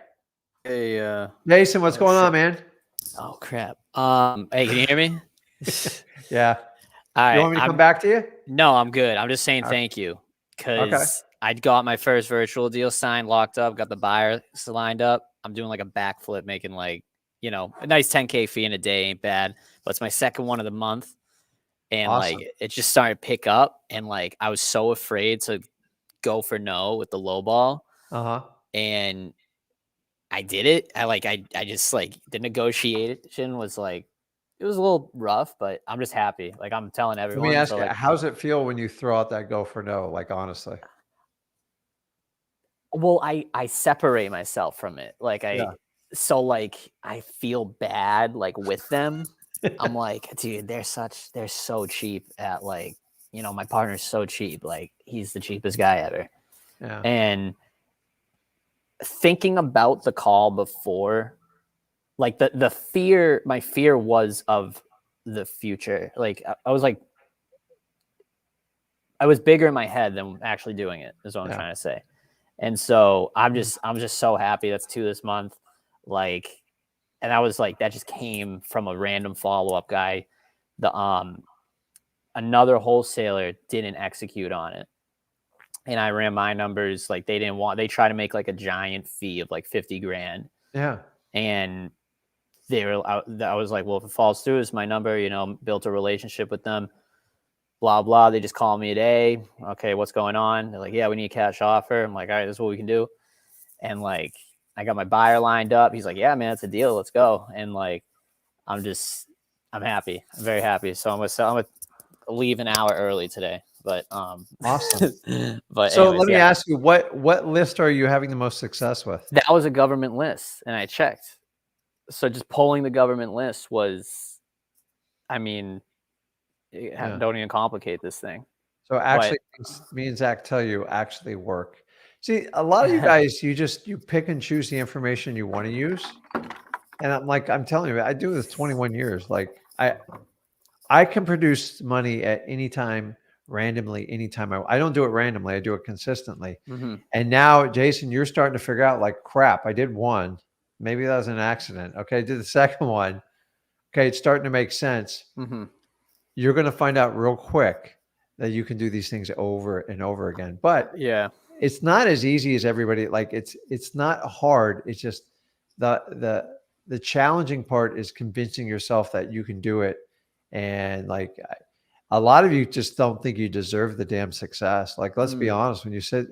Hey, Jason, what's oh going on, shit. man? Oh crap. Hey, can you hear me? Yeah. All You right. want me to come back to you? No, I'm good. I'm just saying Okay. thank you Okay. because I got my first virtual deal signed, locked up, got the buyer lined up. I'm doing like a backflip, making like, a nice 10K fee in a day ain't bad, but it's my second one of the month. And Awesome. like, it just started to pick up. And like, I was so afraid to go for no with the low ball. Uh-huh. And I did it. I just like the negotiation was like, it was a little rough, but I'm just happy. Like I'm telling Let me everyone. ask So you, like, how's it feel when you throw out that go for no? Like, honestly. well, I separate myself from it. Like Yeah. I feel bad like with them. I'm like, dude, they're so cheap at like, my partner's so cheap. Like he's the cheapest guy ever. Yeah. And thinking about the call before, like the fear, my fear was of the future. Like I was like, I was bigger in my head than actually doing it, is what I'm trying to say. And so I'm just so happy. That's 2 this month. Like, and I was like, that just came from a random follow-up guy. Another wholesaler didn't execute on it. And I ran my numbers. Like they try to make like a giant fee of like 50 grand. Yeah. And I was like, well, if it falls through, it's my number, built a relationship with them, blah, blah. They just call me a day. Okay, what's going on? They're like, yeah, we need a cash offer. I'm like, all right, this is what we can do. And like, I got my buyer lined up. He's like, yeah, man, it's a deal. Let's go. And like, I'm happy. I'm very happy. So I'm gonna leave an hour early today. But Awesome. but So anyways, let me yeah, ask you, what list are you having the most success with? that was a government list, and I checked. So just pulling the government list was, I mean, Yeah. don't even complicate this thing. So actually, me and Zach tell you actually work. See, a lot of you guys, you pick and choose the information you want to use. And I'm telling you, I do this 21 years. Like I can produce money at any time, randomly, anytime I don't do it randomly. I do it consistently. Mhm. And now, Jason, you're starting to figure out like, crap, I did one. Maybe that was an accident. Okay. I did the second one. Okay. It's starting to make sense. Mhm. You're going to find out real quick that you can do these things over and over again. But Yeah. it's not as easy as everybody. Like it's not hard. It's just the challenging part is convincing yourself that you can do it. And like a lot of you just don't think you deserve the damn success. Like, let's be honest. When you said,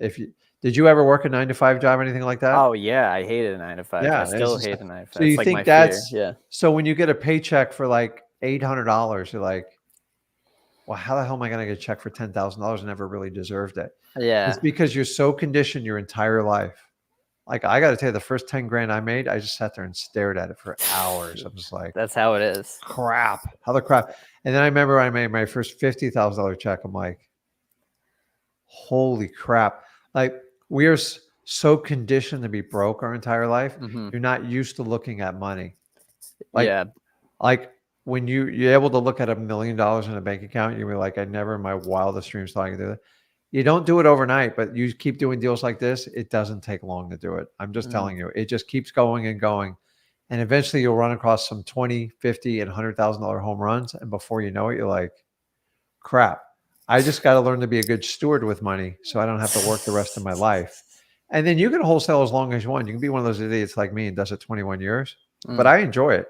did you ever work a 9-to-5 job or anything like that? Oh yeah, I hated 9 to 5. Yeah. I still hate the 9 to 5. So you it's like think my fear. that's, Yeah. so when you get a paycheck for like $800, you're like, well, how the hell am I going to get a check for $10,000? I never really deserved it. Yeah. It's because you're so conditioned your entire life. Like, I got to tell you, the first 10 grand I made, I just sat there and stared at it for hours. I'm just like, That's how it is. crap. How the crap. And then I remember I made my first $50,000 check. I'm like, holy crap. Like, we are so conditioned to be broke our entire life. Mhm. You're not used to looking at money. Yeah. Like when you're able to look at $1 million in a bank account, you'll be like, I never in my wildest dreams thought I could do that. You don't do it overnight, but you keep doing deals like this. It doesn't take long to do it. I'm just telling you, it just keeps going and going. And eventually you'll run across some 20, 50, and $100,000 home runs. And before you know it, you're like, crap, I just got to learn to be a good steward with money so I don't have to work the rest of my life. And then you can wholesale as long as you want. You can be one of those idiots like me and does it 21 years, but I enjoy it.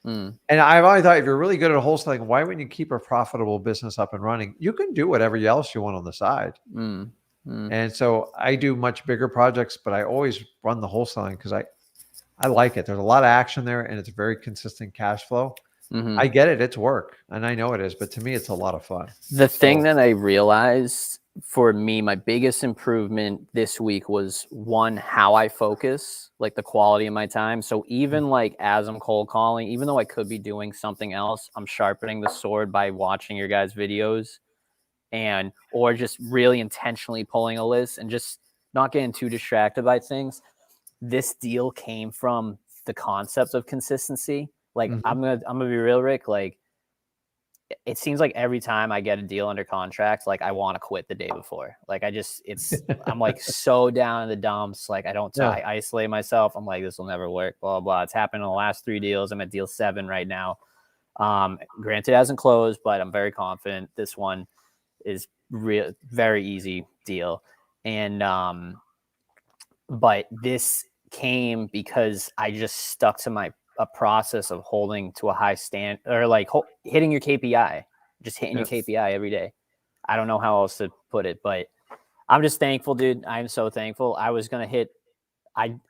And I've always thought, if you're really good at wholesaling, why wouldn't you keep a profitable business up and running? You can do whatever else you want on the side. And so I do much bigger projects, but I always run the wholesaling because I like it. There's a lot of action there and it's very consistent cash flow. I get it. It's work and I know it is, but to me, it's a lot of fun. The thing that I realized for me, my biggest improvement this week was one, how I focus, like the quality of my time. So even like as I'm cold calling, even though I could be doing something else, I'm sharpening the sword by watching your guys' videos or just really intentionally pulling a list and just not getting too distracted by things. This deal came from the concept of consistency. Like I'm gonna be real, Rick. Like it seems like every time I get a deal under contract, like I want to quit the day before. Like I'm like so down in the dumps. Like I isolate myself. I'm like, this will never work, blah, blah. It's happened in the last 3 deals. I'm at deal 7 right now. Granted, it hasn't closed, but I'm very confident this one is very easy deal. And, but this came because I just stuck to a process of holding to a high stand or like hitting your KPI, just hitting your KPI every day. I don't know how else to put it, but I'm just thankful, dude. I'm so thankful. I was going to hit,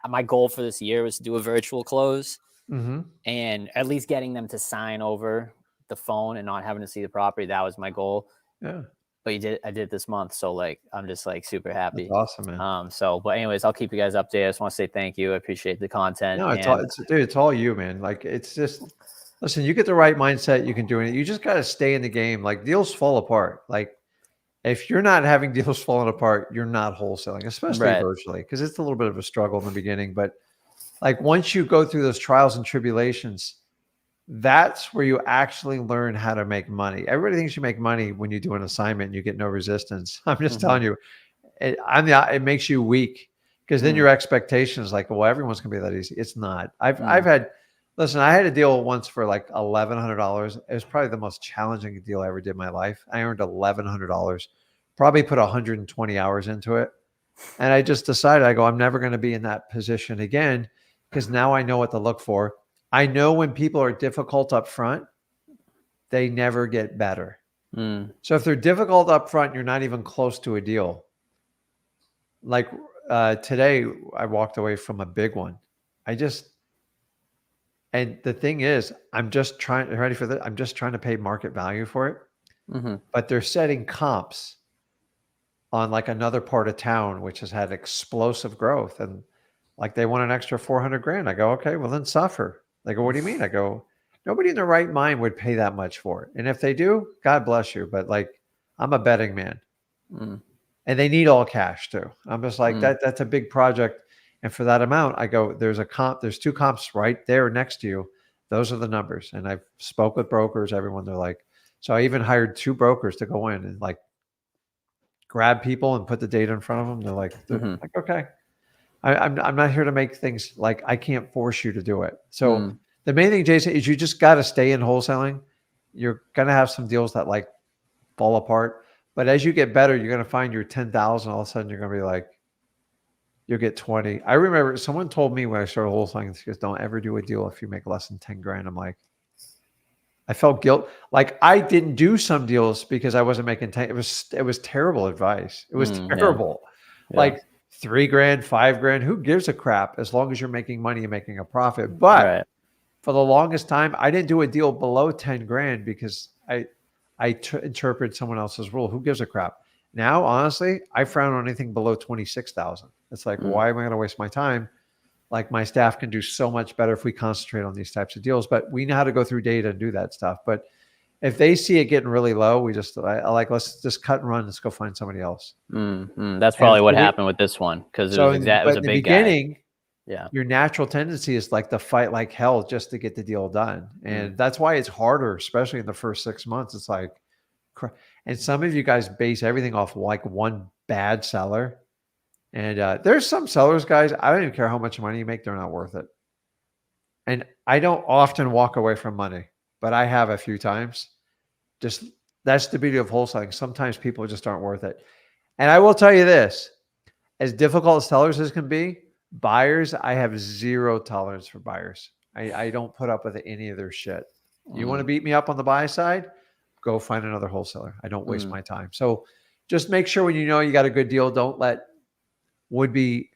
my goal for this year was to do a virtual close and at least getting them to sign over the phone and not having to see the property. That was my goal. Yeah. But I did this month. So like, I'm just like super happy. That's awesome, man. But anyways, I'll keep you guys updated. I just want to say thank you. I appreciate the content. No, it's all you, man. Like, it's just, listen, you get the right mindset, you can do it. You just got to stay in the game. Like, deals fall apart. Like, if you're not having deals falling apart, you're not wholesaling, especially virtually, because it's a little bit of a struggle in the beginning. But like, once you go through those trials and tribulations, that's where you actually learn how to make money. Everybody thinks you make money when you do an assignment and you get no resistance. I'm just telling you, it makes you weak because then your expectation is like, well, everyone's gonna be that easy. It's not. I had a deal once for like $1,100. It was probably the most challenging deal I ever did in my life. I earned $1,100, probably put 120 hours into it. And I just decided, I'm never going to be in that position again because now I know what to look for. I know when people are difficult up front, they never get better. So if they're difficult up front, you're not even close to a deal. Like today, I walked away from a big one. And the thing is, ready for this? I'm just trying to pay market value for it. But they're setting comps on like another part of town, which has had explosive growth. And like they want an extra 400 grand. I go, okay, well then suffer. They go, what do you mean? I go, nobody in their right mind would pay that much for it. And if they do, God bless you. But like, I'm a betting man. Mm. And they need all cash too. I'm just like, that's a big project. And for that amount, I go, there's 2 comps right there next to you. Those are the numbers. And I've spoke with brokers, everyone, they're like, so I even hired 2 brokers to go in and like grab people and put the data in front of them. They're like, okay, I'm not here to make things like, I can't force you to do it. So the main thing, Jason, is you just got to stay in wholesaling. You're going to have some deals that like fall apart, but as you get better, you're going to find your 10,000. All of a sudden you're going to be like, you'll get 20. I remember someone told me when I started wholesaling, she goes, don't ever do a deal if you make less than 10 grand. I'm like, I felt guilt. Like I didn't do some deals because I wasn't making 10. It was terrible advice. It was terrible. Yeah. Like 3 grand, 5 grand, who gives a crap as long as you're making money and making a profit. But for the longest time, I didn't do a deal below 10 grand because I interpret someone else's rule. Who gives a crap? Now, honestly, I frown on anything below 26,000. It's like, why am I going to waste my time? Like my staff can do so much better if we concentrate on these types of deals, but we know how to go through data and do that stuff. But if they see it getting really low, I like, let's just cut and run. Let's go find somebody else. That's probably what happened with this one. Cause it was a big guy. Yeah. Your natural tendency is like to fight like hell just to get the deal done. And that's why it's harder, especially in the first 6 months. It's like, and some of you guys base everything off like one bad seller. And there's some sellers, guys, I don't even care how much money you make. They're not worth it. And I don't often walk away from money, but I have a few times. Just that's the beauty of wholesaling. Sometimes people just aren't worth it. And I will tell you this, as difficult as sellers as can be, buyers, I have 0 tolerance for buyers. I don't put up with any of their shit. You want to beat me up on the buy side? Go find another wholesaler. I don't waste my time. So just make sure when you know you got a good deal, don't let would-be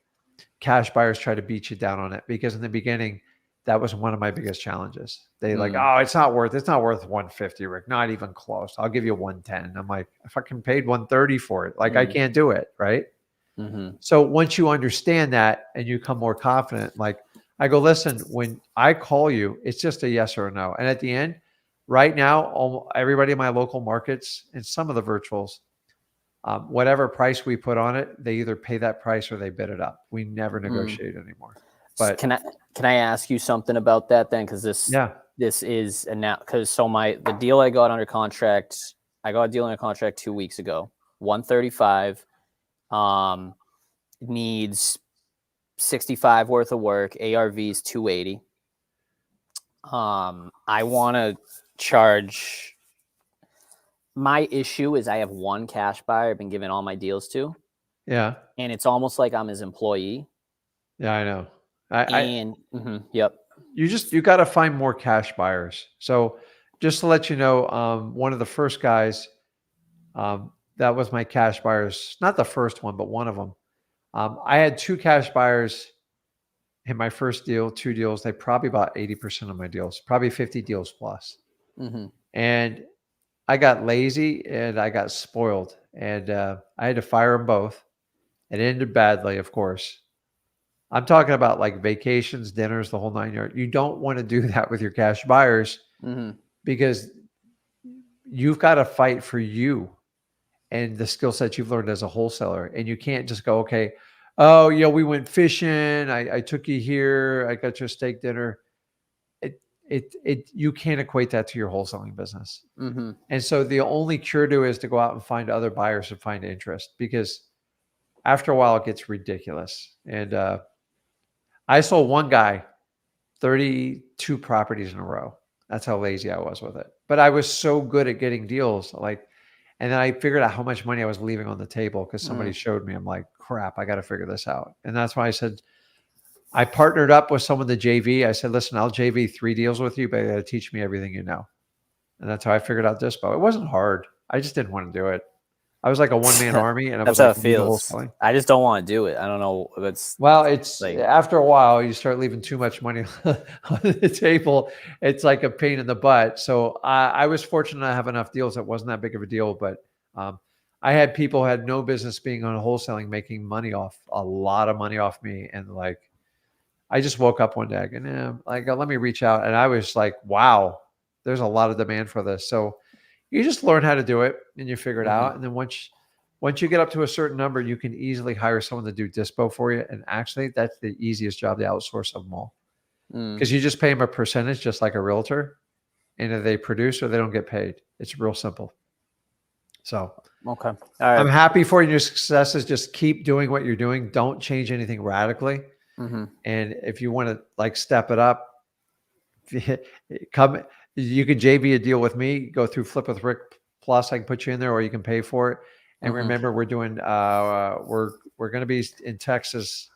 cash buyers try to beat you down on it, because in the beginning, that was one of my biggest challenges. They like, oh, it's not worth 150, Rick. Not even close. I'll give you 110. I'm like, I fucking paid 130 for it. Like I can't do it. Right. So once you understand that and you become more confident, like I go, listen, when I call you, it's just a yes or a no. And at the end, right now, everybody in my local markets and some of the virtuals, whatever price we put on it, they either pay that price or they bid it up. We never negotiate anymore. But can I ask you something about that then? Because this is because the deal I got under contract, I got a deal under contract 2 weeks ago, 135, needs 65 worth of work, ARV's 280. I want to charge. My issue is I have one cash buyer I've been giving all my deals to. Yeah. And it's almost like I'm his employee. Yeah, I know. Yep. You got to find more cash buyers. So just to let you know, one of the first guys, that was my cash buyers, not the first one, but one of them. I had 2 cash buyers in my first deal, 2 deals. They probably bought 80% of my deals, probably 50 deals plus. And I got lazy and I got spoiled, and I had to fire them both. It ended badly, of course. I'm talking about like vacations, dinners, the whole 9 yards. You don't want to do that with your cash buyers because you've got to fight for you and the skill set you've learned as a wholesaler. And you can't just go, okay, oh, we went fishing. I took you here. I got you a steak dinner. You can't equate that to your wholesaling business. And so the only cure to it is to go out and find other buyers and find interest, because after a while it gets ridiculous. And I sold one guy 32 properties in a row. That's how lazy I was with it. But I was so good at getting deals. And then I figured out how much money I was leaving on the table because somebody showed me. I'm like, crap, I got to figure this out. And that's why I said, I partnered up with someone, the JV. I said, listen, I'll JV 3 deals with you, but you got to teach me everything you know. And that's how I figured out Dispo. It wasn't hard. I just didn't want to do it. I was like a one-man army, and that's how it feels. I just don't want to do it. I don't know. It's like, after a while, you start leaving too much money on the table. It's like a pain in the butt. So I was fortunate to have enough deals. It wasn't that big of a deal, but I I had people who had no business being on wholesaling, making money off a lot of money off me. And like, I just woke up one day and let me reach out. And I was like, wow, there's a lot of demand for this. So you just learn how to do it and you figure it out. And then once you get up to a certain number, you can easily hire someone to do dispo for you. And actually that's the easiest job to outsource of them all. Because you just pay them a percentage, just like a realtor. And if they produce or they don't get paid, it's real simple. So Okay. All right. I'm happy for your successes. Just keep doing what you're doing. Don't change anything radically. And if you want to like step it up, you can JV a deal with me, go through Flip with Rick Plus. I can put you in there or you can pay for it. And remember, we're doing, we're going to be in Texas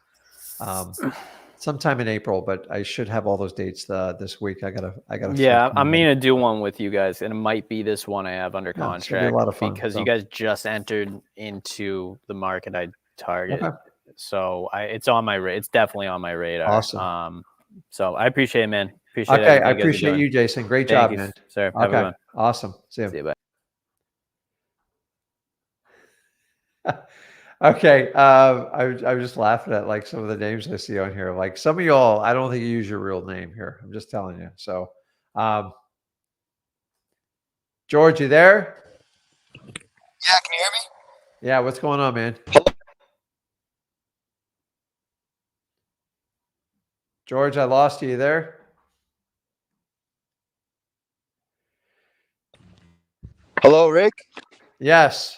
sometime in April, but I should have all those dates this week. I gotta. Yeah, I'm going to do one with you guys, and it might be this one I have under Yeah, it's gonna be contract a lot of fun, because so. you guys just entered into the market I target. Okay. So it's on my it's definitely on my radar. Awesome. So I appreciate it, man. Appreciate Okay, everything I you guys are appreciate doing. you, Jason. Great Thank job, you, man. sir. Have a good Okay, one. awesome. See See you. you. Bye. Okay, I was just laughing at like some of the names I see on here. Like some of y'all, I don't think you use your real name here. I'm just telling you. So, George, you there? Yeah, can you hear me? Yeah, what's going on, man? George, I lost you. You there? Hello, Rick. Yes.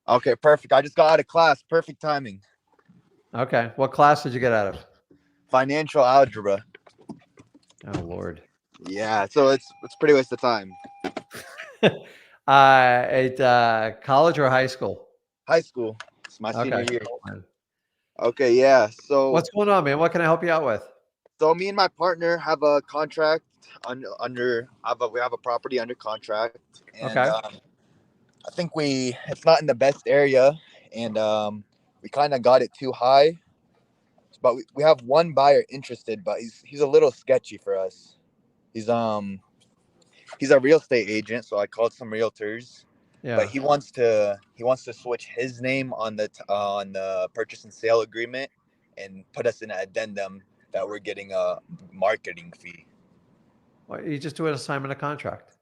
Okay, perfect. I just got out of class. Perfect timing. Okay. What class did you get out of? Financial algebra. Oh Lord. Yeah, so it's pretty waste of time. At college or high school? High school. It's my senior Okay. year. Okay, yeah. So What's going on, man? What can I help you out with? so me and my partner have a contract we have a property under contract, and Okay. I think it's not in the best area, and we kind of got it too high. But we have one buyer interested, but he's a little sketchy for us. He's a real estate agent, so I called some realtors. Yeah. But he wants to switch his name on the purchase and sale agreement and put us in an addendum that we're getting a marketing fee. Well, you just do an assignment of contract.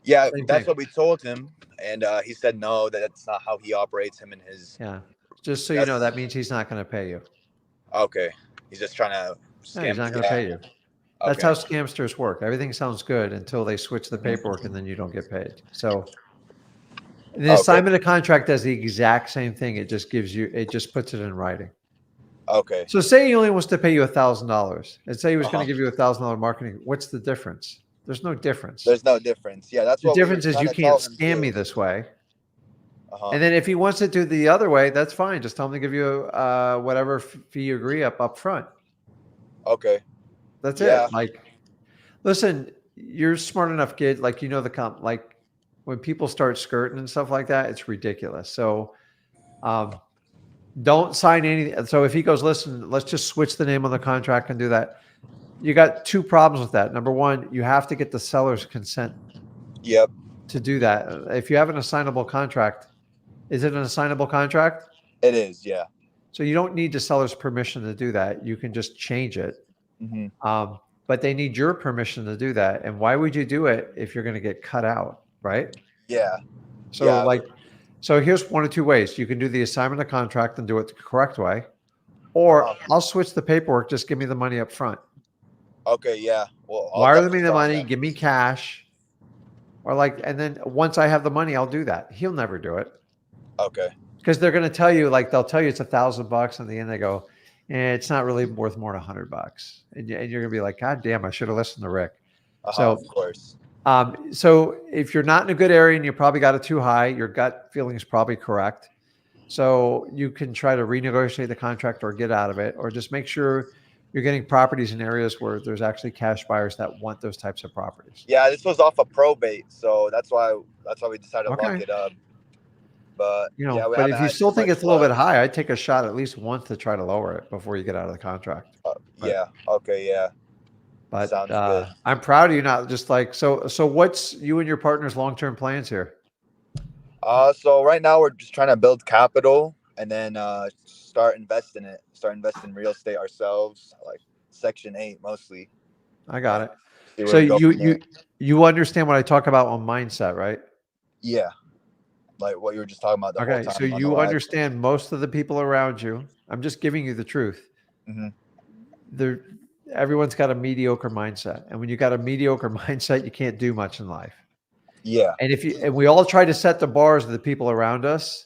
Yeah, Same that's thing. what we told him, and he said no, that's not how he operates. Him and his. Yeah. Just so you know, that means he's not going to pay you. Okay, he's just trying to No, scam. he's not going to pay you. That's Okay. how scamsters work. Everything sounds good until they switch the paperwork and then you don't get paid. So the assignment of contract does the exact same thing. It just puts it in writing. Okay. So say he only wants to pay you $1,000 and say he was going to give you $1,000 marketing. What's the difference? There's no difference. There's no difference. Yeah, that's the what difference we were is you trying to can't tell him scam too. me this way. And then if he wants to do the other way, that's fine. Just tell him to give you whatever fee you agree up front. Okay. That's it. Like, listen, you're smart enough, kid. Like, you know, like when people start skirting and stuff like that, it's ridiculous. So don't sign anything. So if he goes, listen, let's just switch the name on the contract and do that. You got two problems with that. Number one, you have to get the seller's consent. Yep. To do that. If you have an assignable contract, is it an assignable contract? It is, yeah. So you don't need the seller's permission to do that. You can just change it. But they need your permission to do that. And why would you do it if you're going to get cut out, right? Yeah. So so here's one of two ways. You can do the assignment of contract and do it the correct way, or I'll switch the paperwork. Just give me the money up front. Okay, yeah. Well, wire me the money, give me cash, or and then once I have the money, I'll do that. He'll never do it. Okay. Because they're going to tell you, they'll tell you it's $1,000, and in the end they go, it's not really worth more than $100, and you're going to be like, God damn, I should have listened to Rick. So of course. So if you're not in a good area and you probably got it too high, your gut feeling is probably correct. So you can try to renegotiate the contract or get out of it, or just make sure you're getting properties in areas where there's actually cash buyers that want those types of properties. Yeah, this was off of probate, so that's why we decided to lock it up. But but if you still think it's a little bit high, I'd take a shot at least once to try to lower it before you get out of the contract. Yeah. Okay. Yeah. But sounds good. I'm proud of you. Not just so what's you and your partner's long-term plans here? So right now we're just trying to build capital and then start investing it. Start investing in real estate ourselves, like Section 8 mostly. I got it. See where So we go from there. you understand what I talk about on mindset, right? Yeah, like what you were just talking about the whole Okay, so time on the you live. understand most of the people around you. I'm just giving you the truth. Hmm. They're, everyone's got a mediocre mindset, and when you got a mediocre mindset, you can't do much in life. Yeah. And we all try to set the bars of the people around us.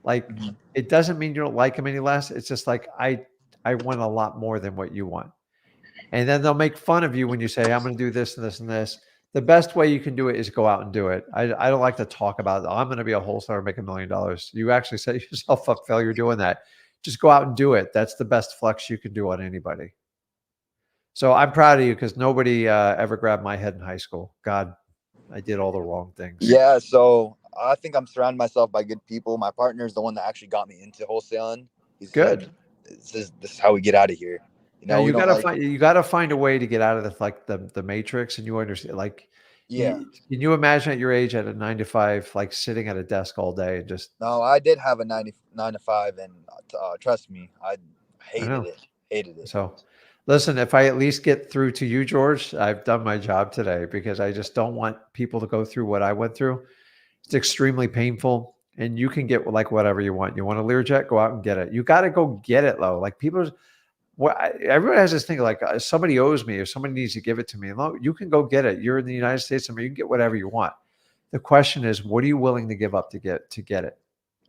Like, Mhm. it doesn't mean you don't like them any less. It's just like I want a lot more than what you want. And then they'll make fun of you when you say, I'm going to do this and this and this. The best way you can do it is go out and do it. I don't like to talk about, oh, I'm going to be a wholesaler, make $1 million. You actually set yourself up failure doing that. Just go out and do it. That's the best flex you can do on anybody. So I'm proud of you because nobody ever grabbed my head in high school. God, I did all the wrong things. Yeah. So I think I'm surrounding myself by good people. My partner is the one that actually got me into wholesaling. He Good. said, this is how we get out of here. You Now know, we don't like. you gotta find a way to get out of the matrix, and you understand. Like, Yeah. can you imagine at your age at a 9 to 5, like sitting at a desk all day and just? No, I did have a 9 to 5, and trust me, I I know. hated it. So, listen, if I at least get through to you, George, I've done my job today because I just don't want people to go through what I went through. It's extremely painful, and you can get like whatever you want. You want a Learjet, go out and get it. You got to go get it, though. Like people. Everyone has this thing like somebody owes me or somebody needs to give it to me. No, you can go get it. You're in the United States. I mean, you can get whatever you want. The question is, what are you willing to give up to get it?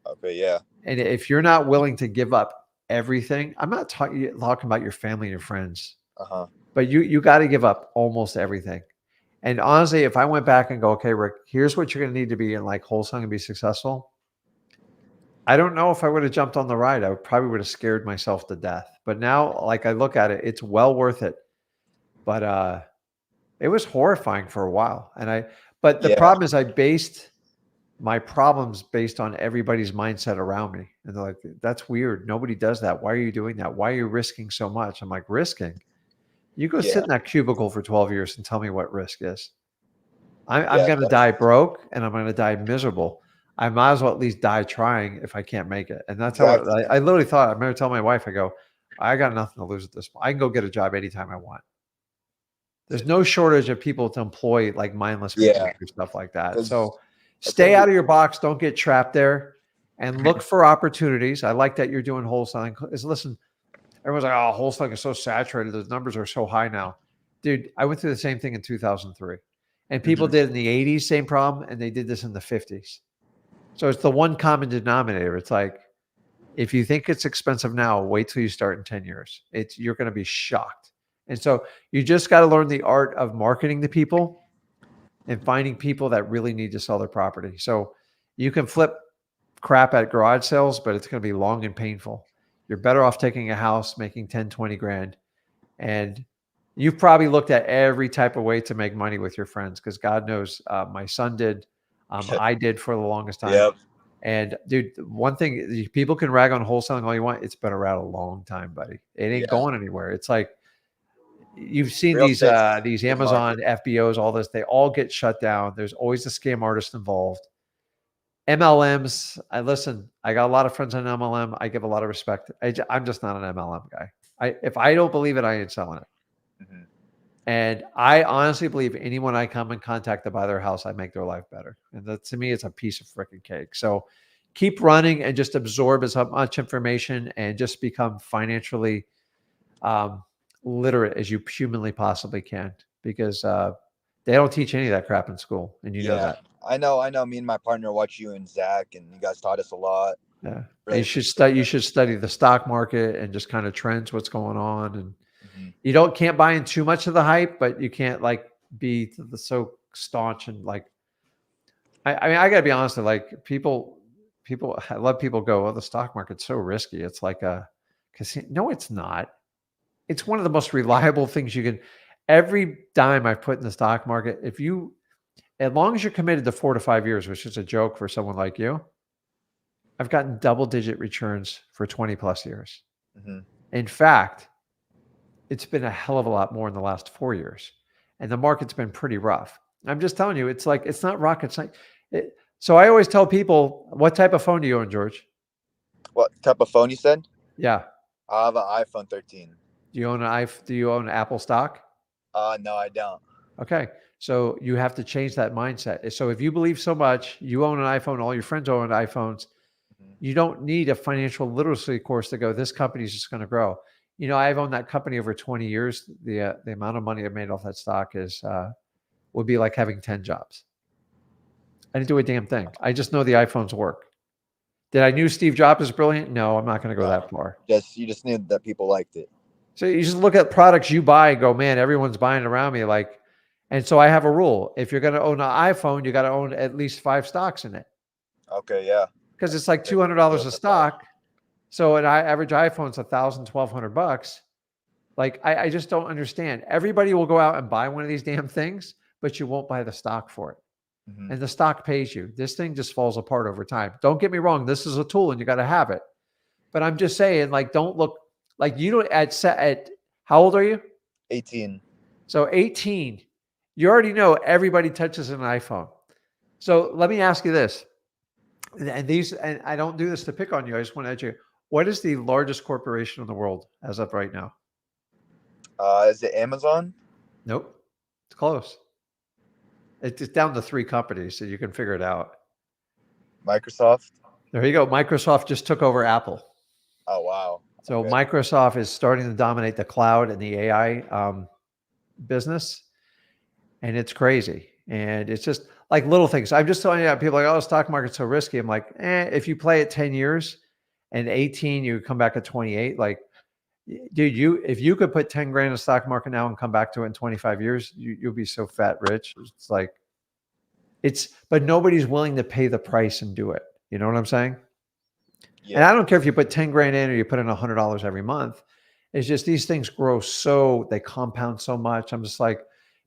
Okay, yeah. And if you're not willing to give up everything, I'm not talking about your family and your friends, Uh-huh. but you got to give up almost everything. And honestly, if I went back and go, okay, Rick, here's what you're going to need to be in like wholesaling and be successful. I don't know if I would have jumped on the ride. I probably would have scared myself to death. But now, like I look at it, it's well worth it. But it was horrifying for a while. But the problem is I based my problems based on everybody's mindset around me. And they're like, that's weird. Nobody does that. Why are you doing that? Why are you risking so much? I'm like, risking? You go sit in that cubicle for 12 years and tell me what risk is. I'm going to die broke and I'm going to die miserable. I might as well at least die trying if I can't make it. And that's how I literally thought. I remember telling my wife, I go, I got nothing to lose at this point. I can go get a job anytime I want. There's no shortage of people to employ like mindless people to do stuff like that. So stay out of your box. Don't get trapped there and look for opportunities. I like that you're doing wholesaling. Listen, everyone's like, oh, wholesaling is so saturated. The numbers are so high now. Dude, I went through the same thing in 2003. And people did in the 80s, same problem, and they did this in the 50s. So it's the one common denominator. It's like, if you think it's expensive now, wait till you start in 10 years. You're going to be shocked. And so you just got to learn the art of marketing to people and finding people that really need to sell their property. So you can flip crap at garage sales, but it's going to be long and painful. You're better off taking a house, making 10, 20 grand. And you've probably looked at every type of way to make money with your friends because God knows my son did. I did for the longest time. Yep. And dude, one thing, people can rag on wholesaling all you want. It's been around a long time, buddy. It ain't going anywhere. It's like you've seen these Amazon FBOs, all this, they all get shut down. There's always a scam artist involved. MLMs, I got a lot of friends on MLM. I give a lot of respect. I'm just not an MLM guy. If I don't believe it, I ain't selling it. Mm-hmm. And I honestly believe anyone I come in contact to buy their house, I make their life better. And that to me, it's a piece of freaking cake. So keep running and just absorb as much information and just become financially literate as you humanly possibly can, because they don't teach any of that crap in school. And you know that. I know. Me and my partner watch you and Zach, and you guys taught us a lot. Yeah. Really, you should study the stock market and just kind of trends, what's going on. And you can't buy in too much of the hype, but you can't like be so staunch and like, I mean, I gotta be honest with like people, I love people go, well, the stock market's so risky. It's like a casino. No, it's not. It's one of the most reliable things you can, every dime I've put in the stock market, as long as you're committed to 4 to 5 years, which is a joke for someone like you, I've gotten double-digit returns for 20 plus years. Mm-hmm. In fact, it's been a hell of a lot more in the last 4 years. And the market's been pretty rough. I'm just telling you, it's like, it's not rocket science. So I always tell people, what type of phone do you own, George? What type of phone you said? Yeah. I have an iPhone 13. Do you own Apple stock? No, I don't. Okay. So you have to change that mindset. So if you believe so much, you own an iPhone, all your friends own iPhones, Mhm. you don't need a financial literacy course to go, this company is just going to grow. I've owned that company over 20 years. The amount of money I made off that stock would be like having 10 jobs. I didn't do a damn thing. I just know the iPhones work. Did I knew Steve Jobs is brilliant? No, I'm not going to go that far. You just knew that people liked it. So you just look at products you buy and go, man, everyone's buying around me. And so I have a rule. If you're going to own an iPhone, you got to own at least 5 stocks in it. Okay, yeah. Because it's like $200 a stock. So an average iPhone's $1,000, $1,200. Like, I just don't understand. Everybody will go out and buy one of these damn things, but you won't buy the stock for it. Mhm. And the stock pays you. This thing just falls apart over time. Don't get me wrong. This is a tool and you got to have it. But I'm just saying, like, don't look like you don't at how old are you? 18. So 18, you already know everybody touches an iPhone. So let me ask you this. And I don't do this to pick on you. I just want to educate. What is the largest corporation in the world as of right now? Is it Amazon? Nope. It's close. It's down to 3 companies, so you can figure it out. Microsoft? There you go. Microsoft just took over Apple. Oh, wow. So Okay. Microsoft is starting to dominate the cloud and the AI business. And it's crazy. And it's just like little things. I'm just telling you, people are like, oh, the stock market's so risky. I'm like, if you play it 10 years and 18, you come back at 28. Like, dude, if you could put 10 grand in the stock market now and come back to it in 25 years, you'll be so fat rich. It's like, but nobody's willing to pay the price and do it. You know what I'm saying? Yeah. And I don't care if you put 10 grand in or you put in $100 every month. It's just these things grow they compound so much. I'm just like,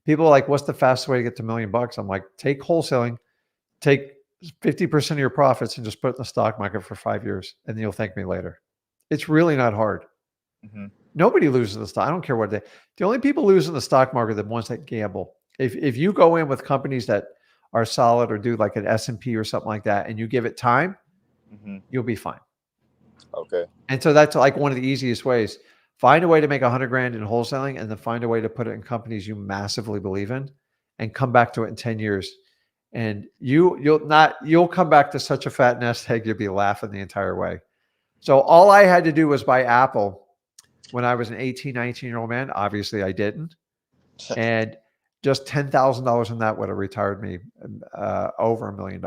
people are like, what's the fastest way to get to $1 million? I'm like, take wholesaling, take 50% of your profits and just put it in the stock market for 5 years. And then you'll thank me later. It's really not hard. Mhm. Nobody loses the stock. I don't care what the only people lose in the stock market are the ones that gamble. If you go in with companies that are solid or do like an S&P or something like that, and you give it time, Mhm. you'll be fine. Okay. And so that's like one of the easiest ways. Find a way to make 100 grand in wholesaling and then find a way to put it in companies you massively believe in and come back to it in 10 years. And you'll come back to such a fat nest egg, you'll be laughing the entire way. So all I had to do was buy Apple when I was an 18, 19-year-old man. Obviously I didn't. And just $10,000 in that would have retired me over $1 million.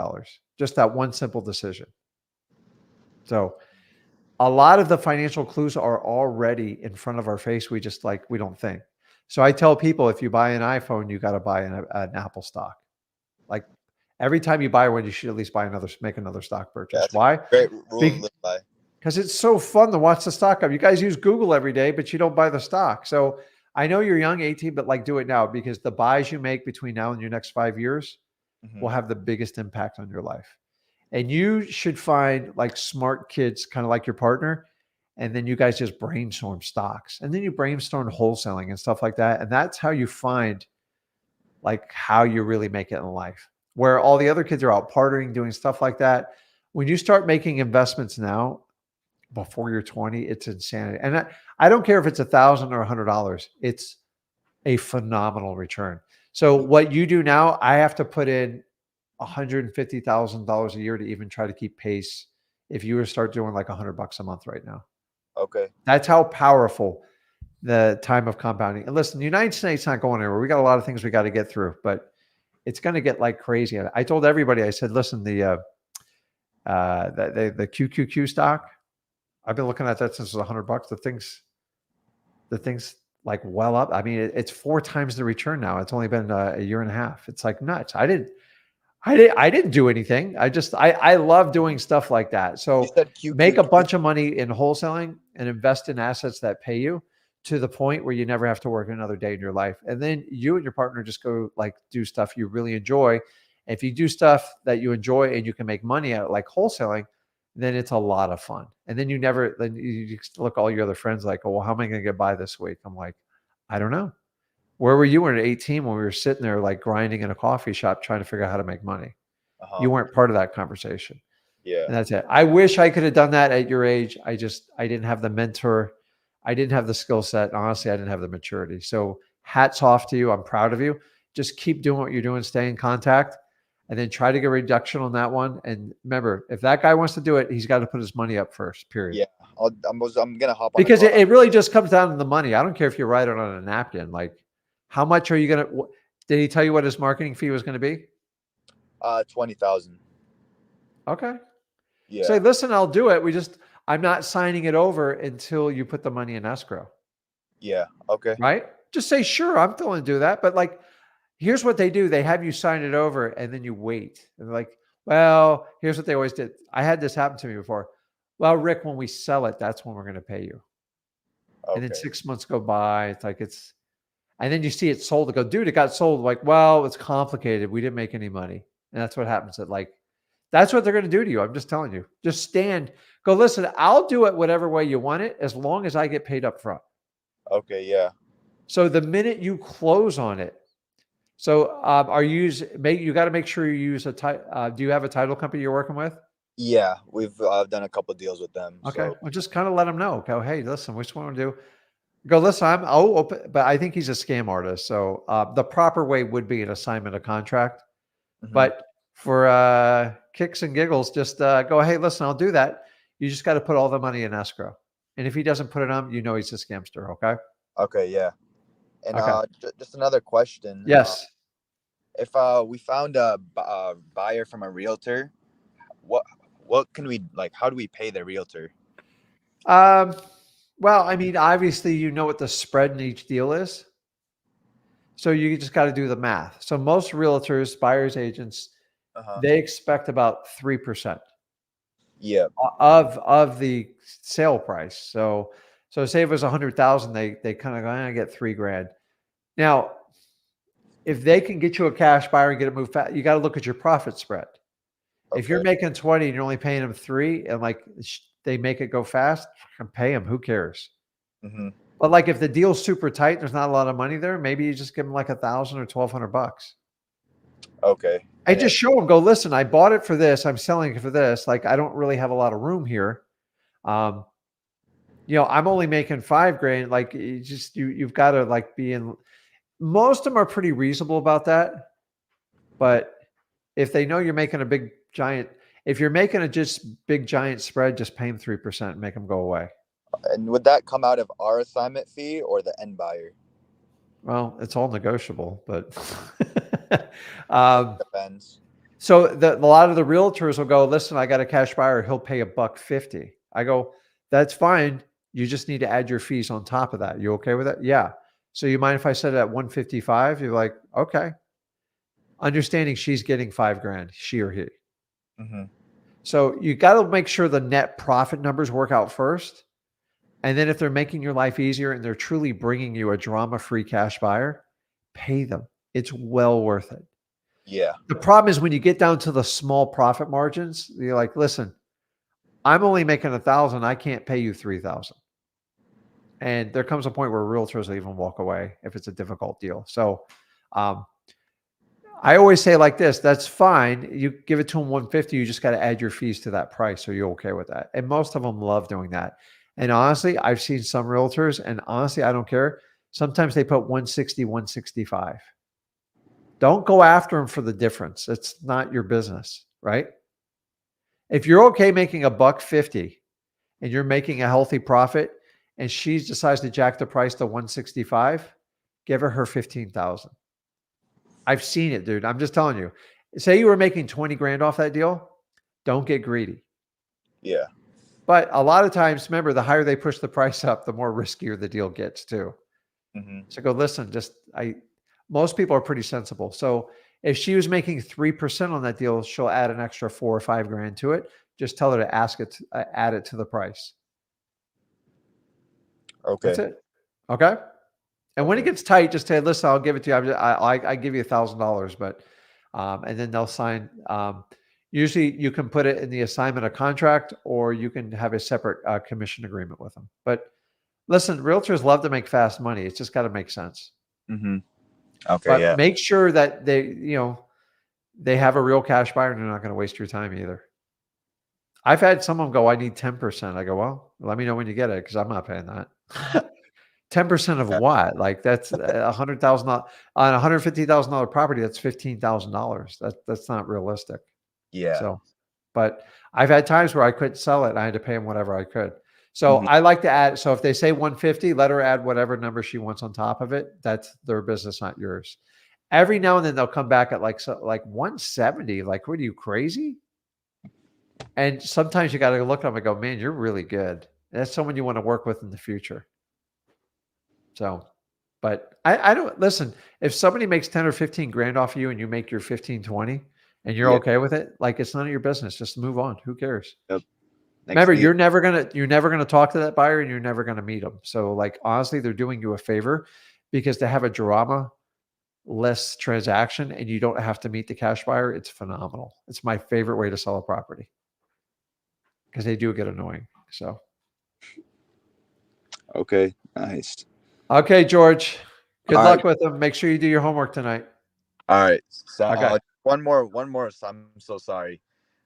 Just that one simple decision. So a lot of the financial clues are already in front of our face. We don't think. So I tell people, if you buy an iPhone, you got to buy an Apple stock. Like every time you buy one, you should at least make another stock purchase. That's Why? a great rule to live by. Because it's so fun to watch the stock up. You guys use Google every day, but you don't buy the stock. So I know you're young, 18, but like do it now, because the buys you make between now and your next 5 years Mhm. will have the biggest impact on your life. And you should find like smart kids, kind of like your partner. And then you guys just brainstorm stocks, and then you brainstorm wholesaling and stuff like that. And that's how you find like how you really make it in life, where all the other kids are out partying, doing stuff like that. When you start making investments now before you're 20, it's insanity. And I don't care if it's $1,000 or $100, it's a phenomenal return. So what you do now, I have to put in $150,000 a year to even try to keep pace. If you were to start doing like $100 a month right now, Okay. that's how powerful the time of compounding. And listen, the United States not going anywhere. We got a lot of things we got to get through, but it's going to get like crazy. I told everybody, I said, listen, the QQQ stock, I've been looking at that since it was $100. The thing's like well up. I mean, it's 4 times the return now. It's only been a year and a half. It's like nuts. I didn't do anything. I love doing stuff like that. You So said QQQ. make a bunch of money in wholesaling and invest in assets that pay you to the point where you never have to work another day in your life. And then you and your partner just go like do stuff you really enjoy. If you do stuff that you enjoy and you can make money at it, like wholesaling, then it's a lot of fun. And then you just look all your other friends like, oh, well, how am I going to get by this week? I'm like, I don't know. Where were you when 18 when we were sitting there like grinding in a coffee shop trying to figure out how to make money? You weren't part of that conversation. Yeah. And that's it. I wish I could have done that at your age. I didn't have the mentor. I didn't have the skill set. And honestly, I didn't have the maturity. So hats off to you. I'm proud of you. Just keep doing what you're doing. Stay in contact and then try to get a reduction on that one. And remember, if that guy wants to do it, he's got to put his money up first, period. Yeah. I'm going to hop on. Because it really just comes down to the money. I don't care if you write it on a napkin. Like, how much are you going to, did he tell you what his marketing fee was going to be? 20,000. Okay. Yeah. Say, listen, I'll do it. I'm not signing it over until you put the money in escrow. Yeah. Okay. Right? Just say, sure, I'm willing to do that. But like, here's what they do. They have you sign it over and then you wait. And they're like, well, here's what they always did. I had this happen to me before. Well, Rick, when we sell it, that's when we're going to pay you. Okay. And then 6 months go by. It's like and then you see it sold. They go, dude, it got sold. Like, well, it's complicated. We didn't make any money. And that's what happens. That's what they're going to do to you. I'm just telling you. Just stand. Go, listen, I'll do it whatever way you want it as long as I get paid up front. Okay. Yeah. So the minute you close on it, so you got to make sure you use do you have a title company you're working with? Yeah. We've done a couple deals with them. Okay. So. Well, just kind of let them know. Go, hey, listen, which one to do? Go, listen, I'll open, but I think he's a scam artist. So the proper way would be an assignment of contract. Mhm. But for kicks and giggles, just go, hey, listen, I'll do that. You just got to put all the money in escrow. And if he doesn't put it on, you know he's a scamster, okay? Okay. Yeah. And Okay. just another question. Yes. If we found a buyer from a realtor, what can we like? How do we pay the realtor? Well, I mean, obviously, you know what the spread in each deal is. So you just got to do the math. So most realtors, buyers, agents, they expect about 3%. Yeah. Of the sale price. So say if it was 100,000, they kind of go, I get $3,000. Now, if they can get you a cash buyer and get it moved fast, you got to look at your profit spread. Okay. If you're making 20 and you're only paying them 3, and like they make it go fast, pay them. Who cares? Mm-hmm. But like if the deal's super tight, there's not a lot of money there. Maybe you just give them like $1,000 or $1,200. Okay. I just show them, go, listen, I bought it for this. I'm selling it for this. Like, I don't really have a lot of room here. I'm only making $5,000. Like, you've got to like be in. Most of them are pretty reasonable about that. But if they know you're making if you're making a just big giant spread, just pay them 3% and make them go away. And would that come out of our assignment fee or the end buyer? Well, it's all negotiable, but depends. So a lot of the realtors will go, listen, I got a cash buyer. He'll pay $150. I go, that's fine. You just need to add your fees on top of that. You okay with that? Yeah. So you mind if I set it at 155? You're like, okay. Understanding she's getting $5,000, she or he. Mm-hmm. So you got to make sure the net profit numbers work out first. And then if they're making your life easier and they're truly bringing you a drama-free cash buyer, pay them. It's well worth it. Yeah. The problem is when you get down to the small profit margins, you're like, listen, I'm only making 1,000. I can't pay you 3,000. And there comes a point where realtors will even walk away if it's a difficult deal. So I always say like this, that's fine. You give it to them 150. You just got to add your fees to that price. So you're okay with that. And most of them love doing that. And honestly, I've seen some realtors, and honestly, I don't care. Sometimes they put 160, 165. Don't go after them for the difference. It's not your business, right? If you're okay making $150 and you're making a healthy profit and she decides to jack the price to 165, give her 15,000. I've seen it, dude. I'm just telling you. Say you were making 20 grand off that deal. Don't get greedy. Yeah. But a lot of times, remember, the higher they push the price up, the more riskier the deal gets too. Mm-hmm. So go, listen, most people are pretty sensible. So if she was making 3% on that deal, she'll add an extra $4 or $5,000 to it. Just tell her to add it to the price. Okay. That's it. Okay. And when it gets tight, just say, listen, I'll give it to you. I give you $1,000, but, and then they'll sign. Usually you can put it in the assignment of contract, or you can have a separate commission agreement with them. But listen, realtors love to make fast money. It's just got to make sense. Mm-hmm. Okay. But yeah. make sure that they have a real cash buyer and they're not going to waste your time either. I've had someone go, I need 10%. I go, well, let me know when you get it because I'm not paying that. 10% of what? Like that's $100,000 on a $150,000 property. That's $15,000. That's not realistic. Yeah. So, but I've had times where I couldn't sell it and I had to pay them whatever I could. So I like to add, so if they say 150, let her add whatever number she wants on top of it. That's their business, not yours. Every now and then they'll come back at like 170. Like, what are you, crazy? And sometimes you got to look at them and go, man, you're really good. That's someone you want to work with in the future. So, but I don't listen, if somebody makes 10 or 15 grand off of you and you make your 15, 20 and you're okay with it, like it's none of your business. Just move on. Who cares? Yep. Remember, you're never gonna talk to that buyer and you're never gonna meet them. So like honestly, they're doing you a favor because to have a drama less transaction and you don't have to meet the cash buyer, it's phenomenal. It's my favorite way to sell a property because they do get annoying. So Okay, nice. okay, George. Good All luck right. with them. Make sure you do your homework tonight. All right. So Okay. one more. So I'm so sorry.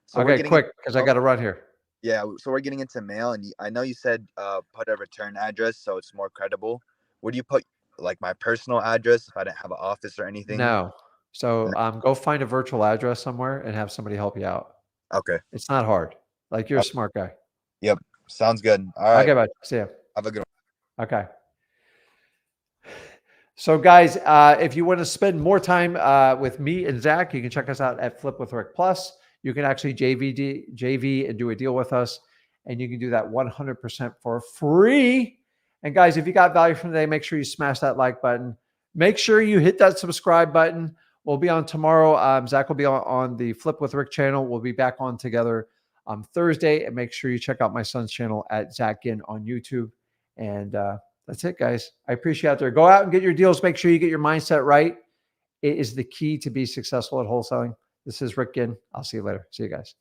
So we're Okay, getting quick, because I got to run here. Yeah. So we're getting into mail, and I know you said put a return address so it's more credible. Would you put like my personal address if I didn't have an office or anything? No. So go find a virtual address somewhere and have somebody help you out. Okay. It's not hard. Like you're a smart guy. Yep. Sounds good. All right. Okay, bud. See ya. Have a good one. Okay. So guys, if you want to spend more time with me and Zach, you can check us out at Flip with Rick Plus. You can actually JV and do a deal with us. And you can do that 100% for free. And guys, if you got value from today, make sure you smash that like button. Make sure you hit that subscribe button. We'll be on tomorrow. Zach will be on the Flip with Rick channel. We'll be back on together on Thursday. And make sure you check out my son's channel at Zach Ginn on YouTube. And that's it, guys. I appreciate it. There. Go out and get your deals. Make sure you get your mindset right. It is the key to be successful at wholesaling. This is Rick Ginn. I'll see you later. See you guys.